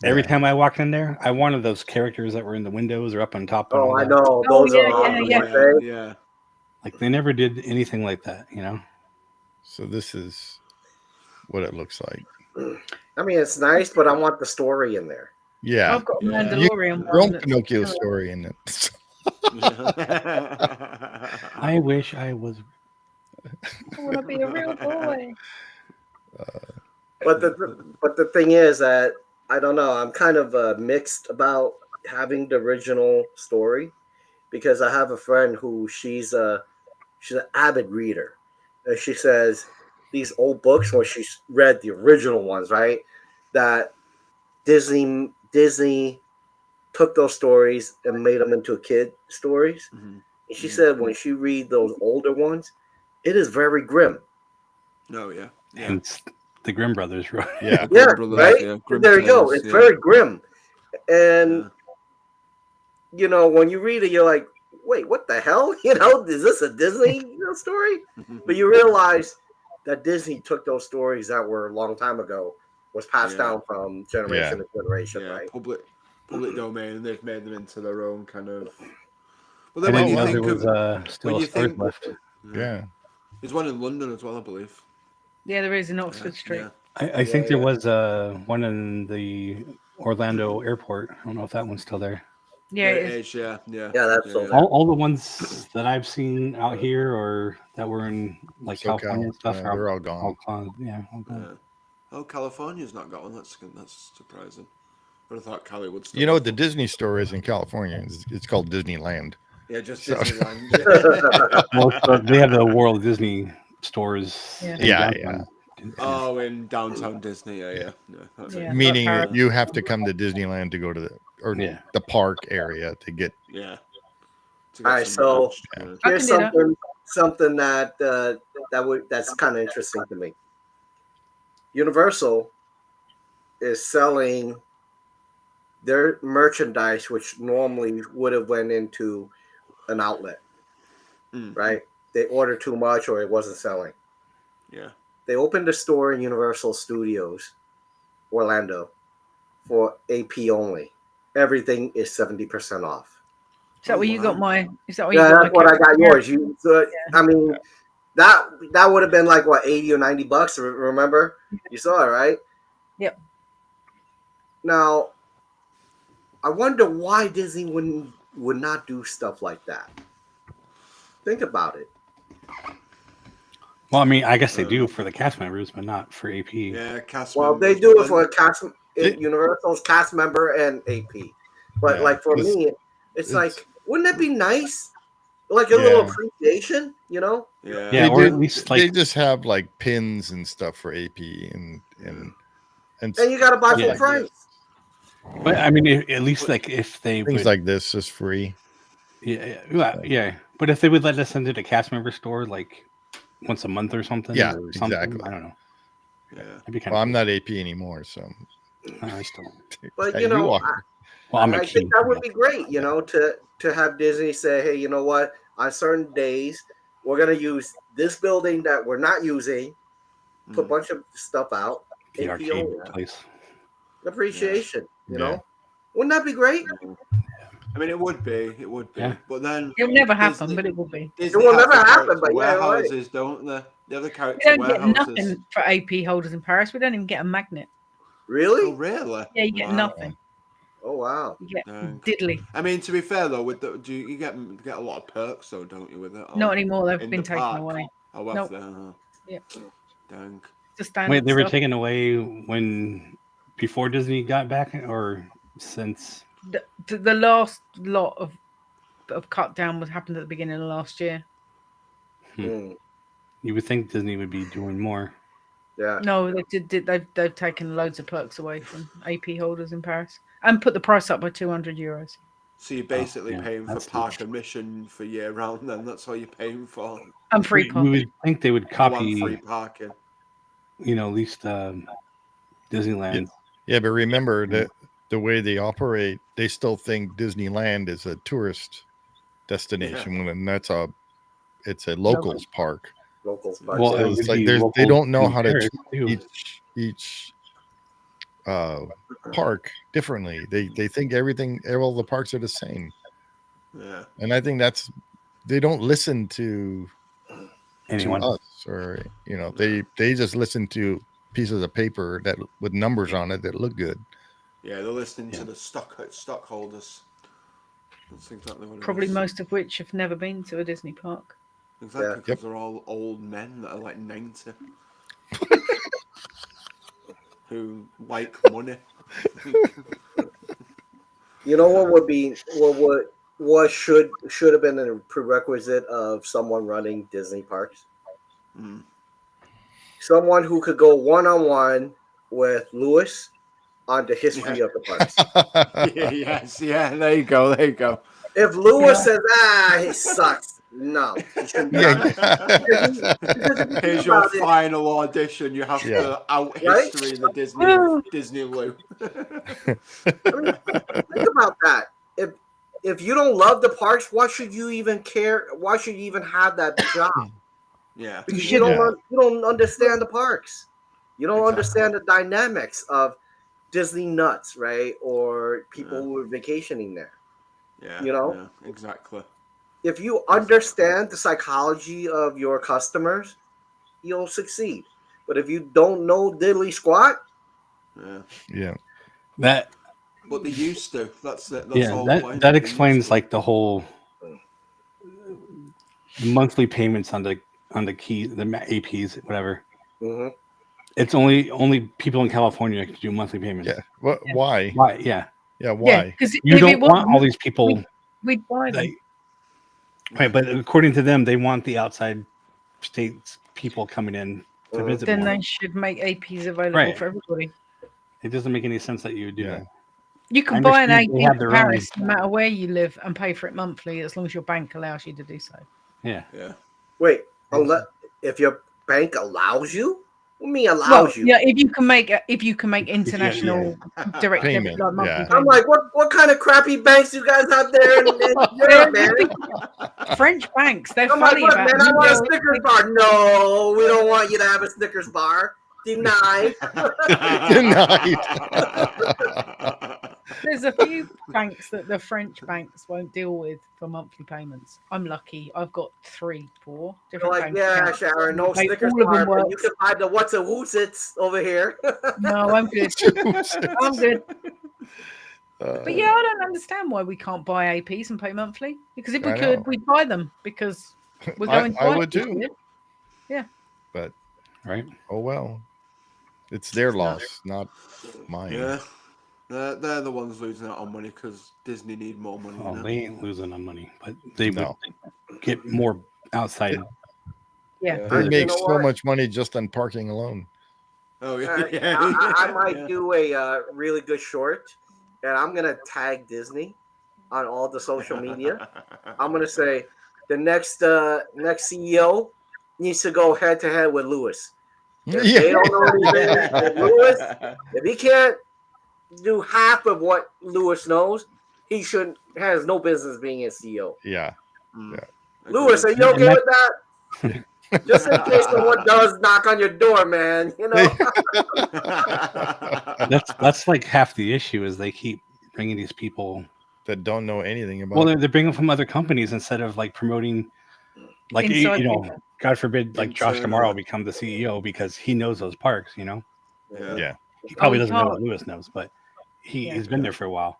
Every time I walked in there, I wanted those characters that were in the windows or up on top. Oh, I know. Those Yeah. Like they never did anything like that, you know. So this is what it looks like. I mean, it's nice, but I want the story in there. Yeah, I've got a Mandalorian. Your own Pinocchio story in it. I wish I was. I want to be a real boy. But the thing is that I don't know. I'm kind of mixed about having the original story because I have a friend who she's an avid reader, and she says these old books when she's read the original ones, right? That Disney took those stories and made them into kid stories. And she said when she read those older ones, it is very grim. Oh yeah. And it's the Grimm brothers, right? Yeah, right. Yeah, there you go. It's very grim, and you know when you read it, you're like, wait, what the hell? Is this a Disney story? But you realize that Disney took those stories that were a long time ago, was passed down from generation to generation, right? Public domain, and they've made them into their own kind of. But then when you think there was still a store left. Yeah. There's one in London as well, I believe. Yeah, there is in Oxford Street. Yeah. I think there was one in the Orlando airport. I don't know if that one's still there. Yeah, it is. Yeah, that's still there. All the ones that I've seen out here or that were in like California and stuff, they're all gone. All gone. Oh, California's not got one. That's surprising. But I thought Cali would still. You know what the Disney store is in California? It's called Disneyland. Yeah, just Disneyland. Well, they have the World Disney stores. Yeah. Oh, in downtown Disney. Yeah. Meaning you have to come to Disneyland to go to the park area to get. Yeah. All right, so here's something that's kind of interesting to me. Universal is selling their merchandise, which normally would have went into an outlet, right? They ordered too much or it wasn't selling. Yeah. They opened a store in Universal Studios, Orlando, for AP only. Everything is 70% off. Is that where you got my? Is that where you got that's what I got yours. I mean, that would have been like what, $80 or $90? Remember? You saw it, right? Yep. Now, I wonder why Disney would not do stuff like that. Think about it. Well, I mean, I guess they do for the cast members, but not for AP. Yeah, cast. Well, they do it for cast. Universal's cast member and AP, but like for me, it's like, wouldn't it be nice, like a little appreciation, Yeah, or at least they just have like pins and stuff for AP and you got to buy full price. But I mean, at least like if they things like this is free. Yeah. But if they would let us into the cast member store like once a month or something, exactly. I don't know. Yeah. Well, I'm not AP anymore, so I still. But you are. I think that would be great, to have Disney say, hey, you know what? On certain days, we're gonna use this building that we're not using, put a bunch of stuff out. The arcade place. Appreciation, you know? Wouldn't that be great? I mean, it would be. Yeah. But then it'll never happen. But it will be. It will never happen. But warehouses, don't they? The other characters. We don't get nothing for AP holders in Paris. We don't even get a magnet. Really? Oh, really? Yeah, you get nothing. Oh wow. You get diddly. I mean, to be fair though, do you get a lot of perks though, don't you? With it? Not anymore. They've been taken away. Oh, well, yeah. Dang. Wait, they were taken away before Disney got back, or since? The last lot of cut down happened at the beginning of last year. You would think Disney would be doing more. Yeah. No, they've taken loads of perks away from AP holders in Paris and put the price up by €200. So you're basically paying for park admission for year round. Then that's all you're paying for. And free parking. You would think they would copy free parking. At least Disneyland. Yeah, but remember that the way they operate, they still think Disneyland is a tourist destination when it's a locals park. Locals park. Well, so it's like they don't know how to treat each park differently. They think all the parks are the same. Yeah, and I think they don't listen to anyone us, or they just listen to pieces of paper that with numbers on it that look good. Yeah, they're listening to the stockholders. That's exactly what it Probably is. most of which have never been to a Disney park. Exactly, because they're all old men that are like 90 who like money. You know what would be what should have been a prerequisite of someone running Disney parks? Someone who could go one-on-one with Lewis on the history of the parks. There you go. If Lewis says, he sucks, no. Here's your final audition. You have to out history the Disney Lou. I mean, think about that. if you don't love the parks, why should you even care? Why should you even have that job? Yeah. Because You you don't understand the parks. You don't Exactly. understand the dynamics of Disney nuts, right? Or people who are vacationing there. Yeah. You know? Yeah, exactly. If you understand the psychology of your customers, you'll succeed. But if you don't know diddly squat, Yeah. That But they used to. That's it. That's yeah, all. that explains like the whole monthly payments on the key, the APs, whatever. mm-hmm. It's only people in California can do monthly payments. Yeah. What? Why? Why? Yeah. Yeah. Yeah, Why? because You don't want all these people. We'd buy them. Right, but according to them, they want the outside states people coming in to visit Then more. they should make APs available Right. for everybody. It doesn't make any sense that you would do that. You can I buy an understand they AP have in their Paris no matter where you live and pay for it monthly as long as your bank allows you to do so. Yeah. Yeah. Wait, if your bank allows you? What do you mean allows you? Yeah, if you can make international direct debit Payment, like monthly yeah. I'm payments. like, what kind of crappy banks you guys have there in Europe, man? French banks, they're I'm like, funny look, about man, I want a Snickers bar. No, we don't want you to have a Snickers bar. Denied. Denied. There's a few banks that the French banks won't deal with for monthly payments. I'm lucky. I've got 4 They're different like, bank yeah, accounts. Sharon, no They- Snickers all of them bar, but you works. can buy the what's a woosits over here. No, I'm good. I'm good. But yeah, I don't understand why we can't buy APs and pay monthly. Because if we I could, know. we'd buy them because we're going I would this too. year. Yeah. But Right. oh well, it's their loss, not mine. Yeah. They're the ones losing out on money because Disney need more money. Well, now. they ain't losing on money, but they No. would get more outside. Yeah. They You make know so what? much money just on parking alone. Oh yeah. I might do a really good short, and I'm gonna tag Disney on all the social media. I'm gonna say the next CEO needs to go head to head with Lewis. If they don't know anything, if Lewis, if he can't do half of what Lewis knows, he has no business being a CEO. Yeah. Lewis, are you okay with that? Just in case someone does knock on your door, man. You know. That's like half the issue is they keep bringing these people that don't know anything about. Well, they're bringing from other companies instead of like promoting, like Inside you know, people. God forbid, like Josh Internally. tomorrow become the CEO because he knows those parks. You know, Yeah. he probably he doesn't know can't. what Lewis knows, but Yeah. he's been there for a while.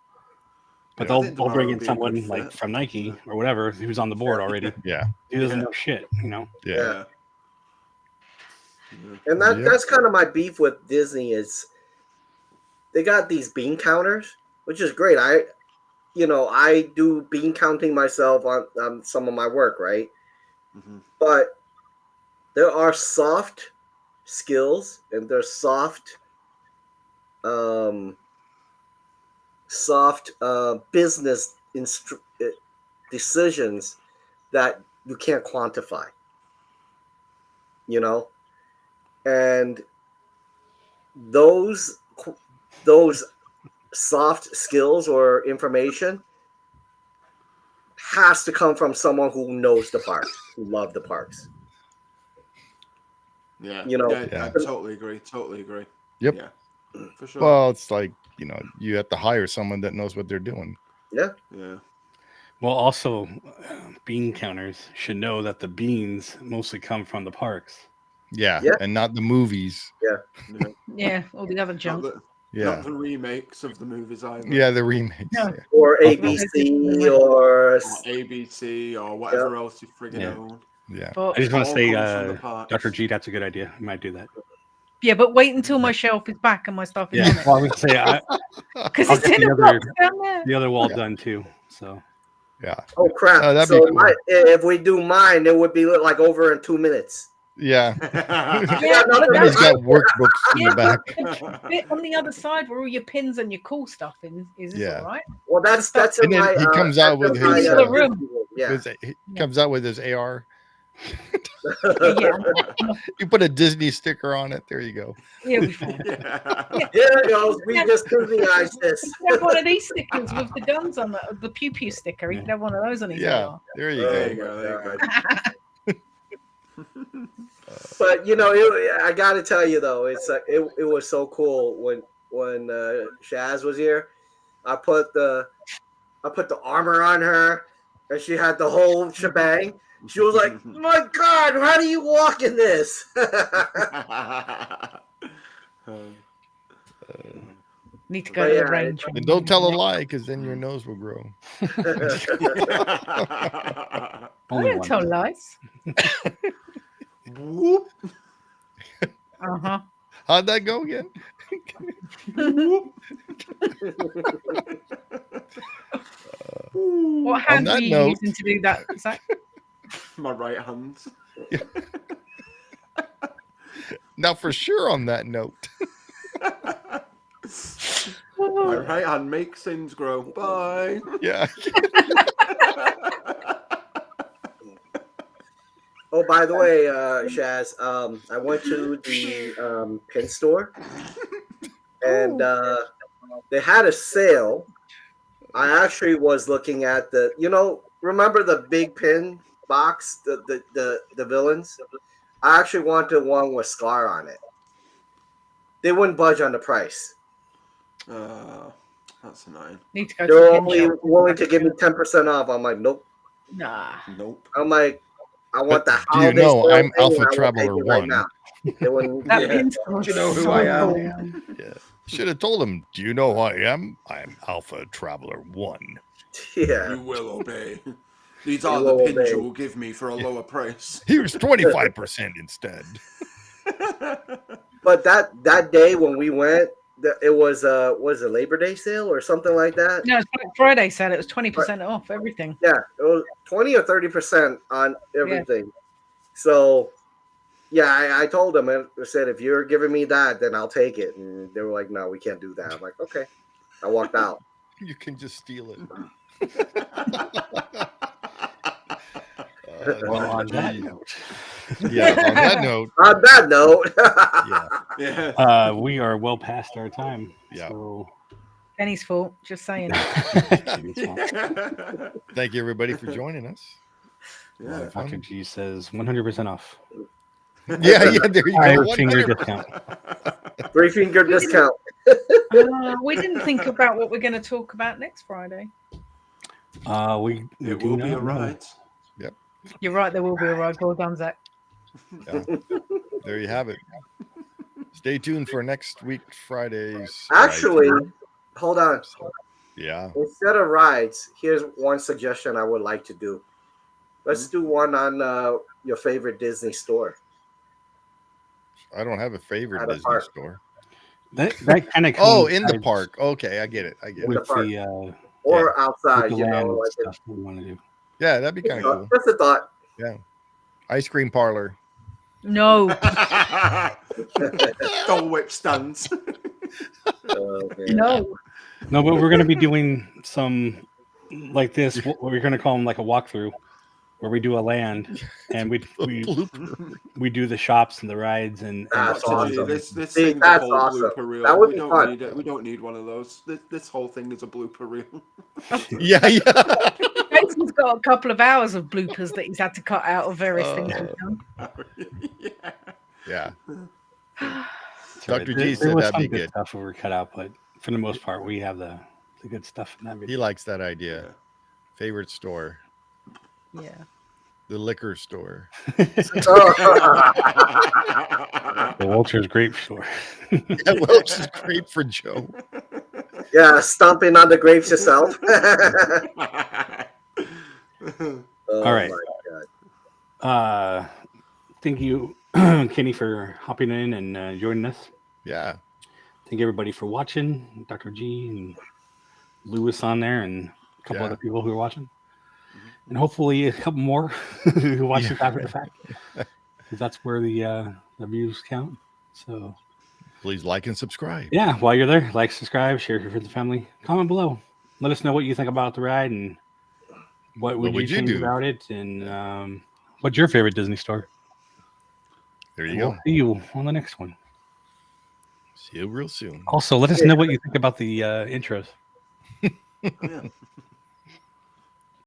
But Yeah, I they'll think bring tomorrow in would be a someone good like fit. from Nike or whatever who's on the board already. Yeah. He doesn't Yeah. know shit. You know. Yeah. And that's kind of my beef with Disney is they got these bean counters, which is great. I do bean counting myself on some of my work, right? Mhm. But there are soft skills and there's soft business decisions that you can't quantify, you know, and those soft skills or information has to come from someone who knows the parks, who love the parks. Yeah. You know, I totally agree. Yep. Yeah. For sure. Well, it's like, you have to hire someone that knows what they're doing. Yeah. Well, also, bean counters should know that the beans mostly come from the parks. Yeah. And not the movies. Yeah, all the other junk. Not the remakes of the movies either. Yeah, the remakes. No. Yeah. Or ABC or ABC or whatever else you friggin' own. Yeah. But, I just want to All say, comes from the parks. Dr. G, that's a good idea. I might do that. yeah, but wait until my shelf is back and my stuff is on it. Well, I would say Because I'll it's get in the the other- box down there. the other wall done too. So Yeah. oh crap! that'd So be cool. if we do mine, it would be like over in 2 minutes. Yeah. Yeah, but He's that's got workbooks in the back. the bit on the other side where all your pins and your cool stuff is Yeah. all right? Well, that's in And then my. he comes out with his- yeah. He comes out with his AR. Yeah, You put a Disney sticker on it. There you go. it'll be fine. Yeah. Here it goes. We just Disneyized this. You can have one of these stickers with the guns on the pew pew sticker. You can have one of those on his Yeah, AR. there you There you go. go. There you go. But I got to tell you though, it was so cool when Shaz was here. I put the armor on her, and she had the whole shebang. She was like, "My God, how do you walk in this?" Need to go But to yeah, the range. And don't tell a lie, because then your nose will grow. I Only don't one. tell lies. Whoop. Uh-huh. How'd that go again? What hand were that you note- using to do that, Zach? My right hand. Now, for sure, on that note. My right hand makes sins grow. Bye. Yeah. Oh, by the way, Shaz, I went to the pin store, and they had a sale. I actually was looking at remember the big pin box, the villains? I actually wanted one with Scar on it. They wouldn't budge on the price. That's annoying. Need to go to They're the pin only shop. willing to give me 10% off. I'm like, nope. Nah. Nope. I'm like, I want the Do you holiday know sale I'm thing, and Alpha I will take Traveler it right 1? now. They wouldn't- That Yeah. pin store Do you know is who so I am? cool. Yeah. Should have told him, do you know who I am? I'm Alpha Traveler 1. Yeah. You will obey. These You are the will pins obey. you will give me for a lower price. Here's 25% instead. But that day when we went, it was a Labor Day sale or something like that. No, it's Black Friday sale. It was 20% off everything. Yeah, it was 20 or 30% on everything. So, yeah, I told them, I said, if you're giving me that, then I'll take it. And they were like, no, we can't do that. I'm like, okay. I walked out. You can just steal it. Well, on that gee. note, Yeah, on that note, On that note, yeah. Yeah. we are well past our time. Yeah. So Penny's fault. Just saying. Thank you, everybody, for joining us. Yeah. Dr. G says 100% off. Yeah, there you Fire go. finger 100%. discount. 3-finger discount. We didn't think about what we're going to talk about next Friday. We It do will be not a know. ride. You're right. There will be a ride. Well done, Zach. Yeah. There you have it. Stay tuned for next week Friday's. Actually, ride. hold on. Yeah. Instead of rides, here's one suggestion I would like to do. Let's do one on your favorite Disney store. I don't have a favorite At a Disney park. store. That kind of Oh, in the park. Okay, I get it. In with park. the Or outside, with the you land know. Like stuff we want to do. Yeah, that'd be kind of cool. Just a thought. Yeah. Ice cream parlor. No. Dole whip stands. Okay. No. No, but we're going to be doing some like this. What we're going to call them like a walkthrough, where we do a land and we do the shops and the rides and That's the stores. awesome. This See, thing's a that's whole awesome. blooper reel. That would we be don't fun. need it. We don't need one of those. This whole thing is a blooper reel. Yeah, yeah. Jason's got a couple of hours of bloopers that he's had to cut out of various things we've done. Yeah. Yeah. So Dr. G there said was that'd some be good good. stuff we were cut out, but for the most part, we have the good stuff in that He video. likes that idea. Favorite store. Yeah. The liquor store. The Walter's Grape Store. Yeah, Welch's grape for Joe. Yeah, stomping on the grapes yourself. Oh, All right. my God. Thank you, Kenny, for hopping in and joining us. Yeah. Thank everybody for watching. Dr. G and Lewis on there, and a couple Yeah. other people who are watching, and hopefully a couple more who watch this after the fact, because that's where the views count. So Please like and subscribe. yeah, while you're there, like, subscribe, share with your friends and family, comment below, let us know what you think about the ride and what would you would you change do? about it, and what's your favorite Disney store? There you We'll go. see you on the next one. See you real soon. Also, let us know what you think about the intros. Oh, yeah.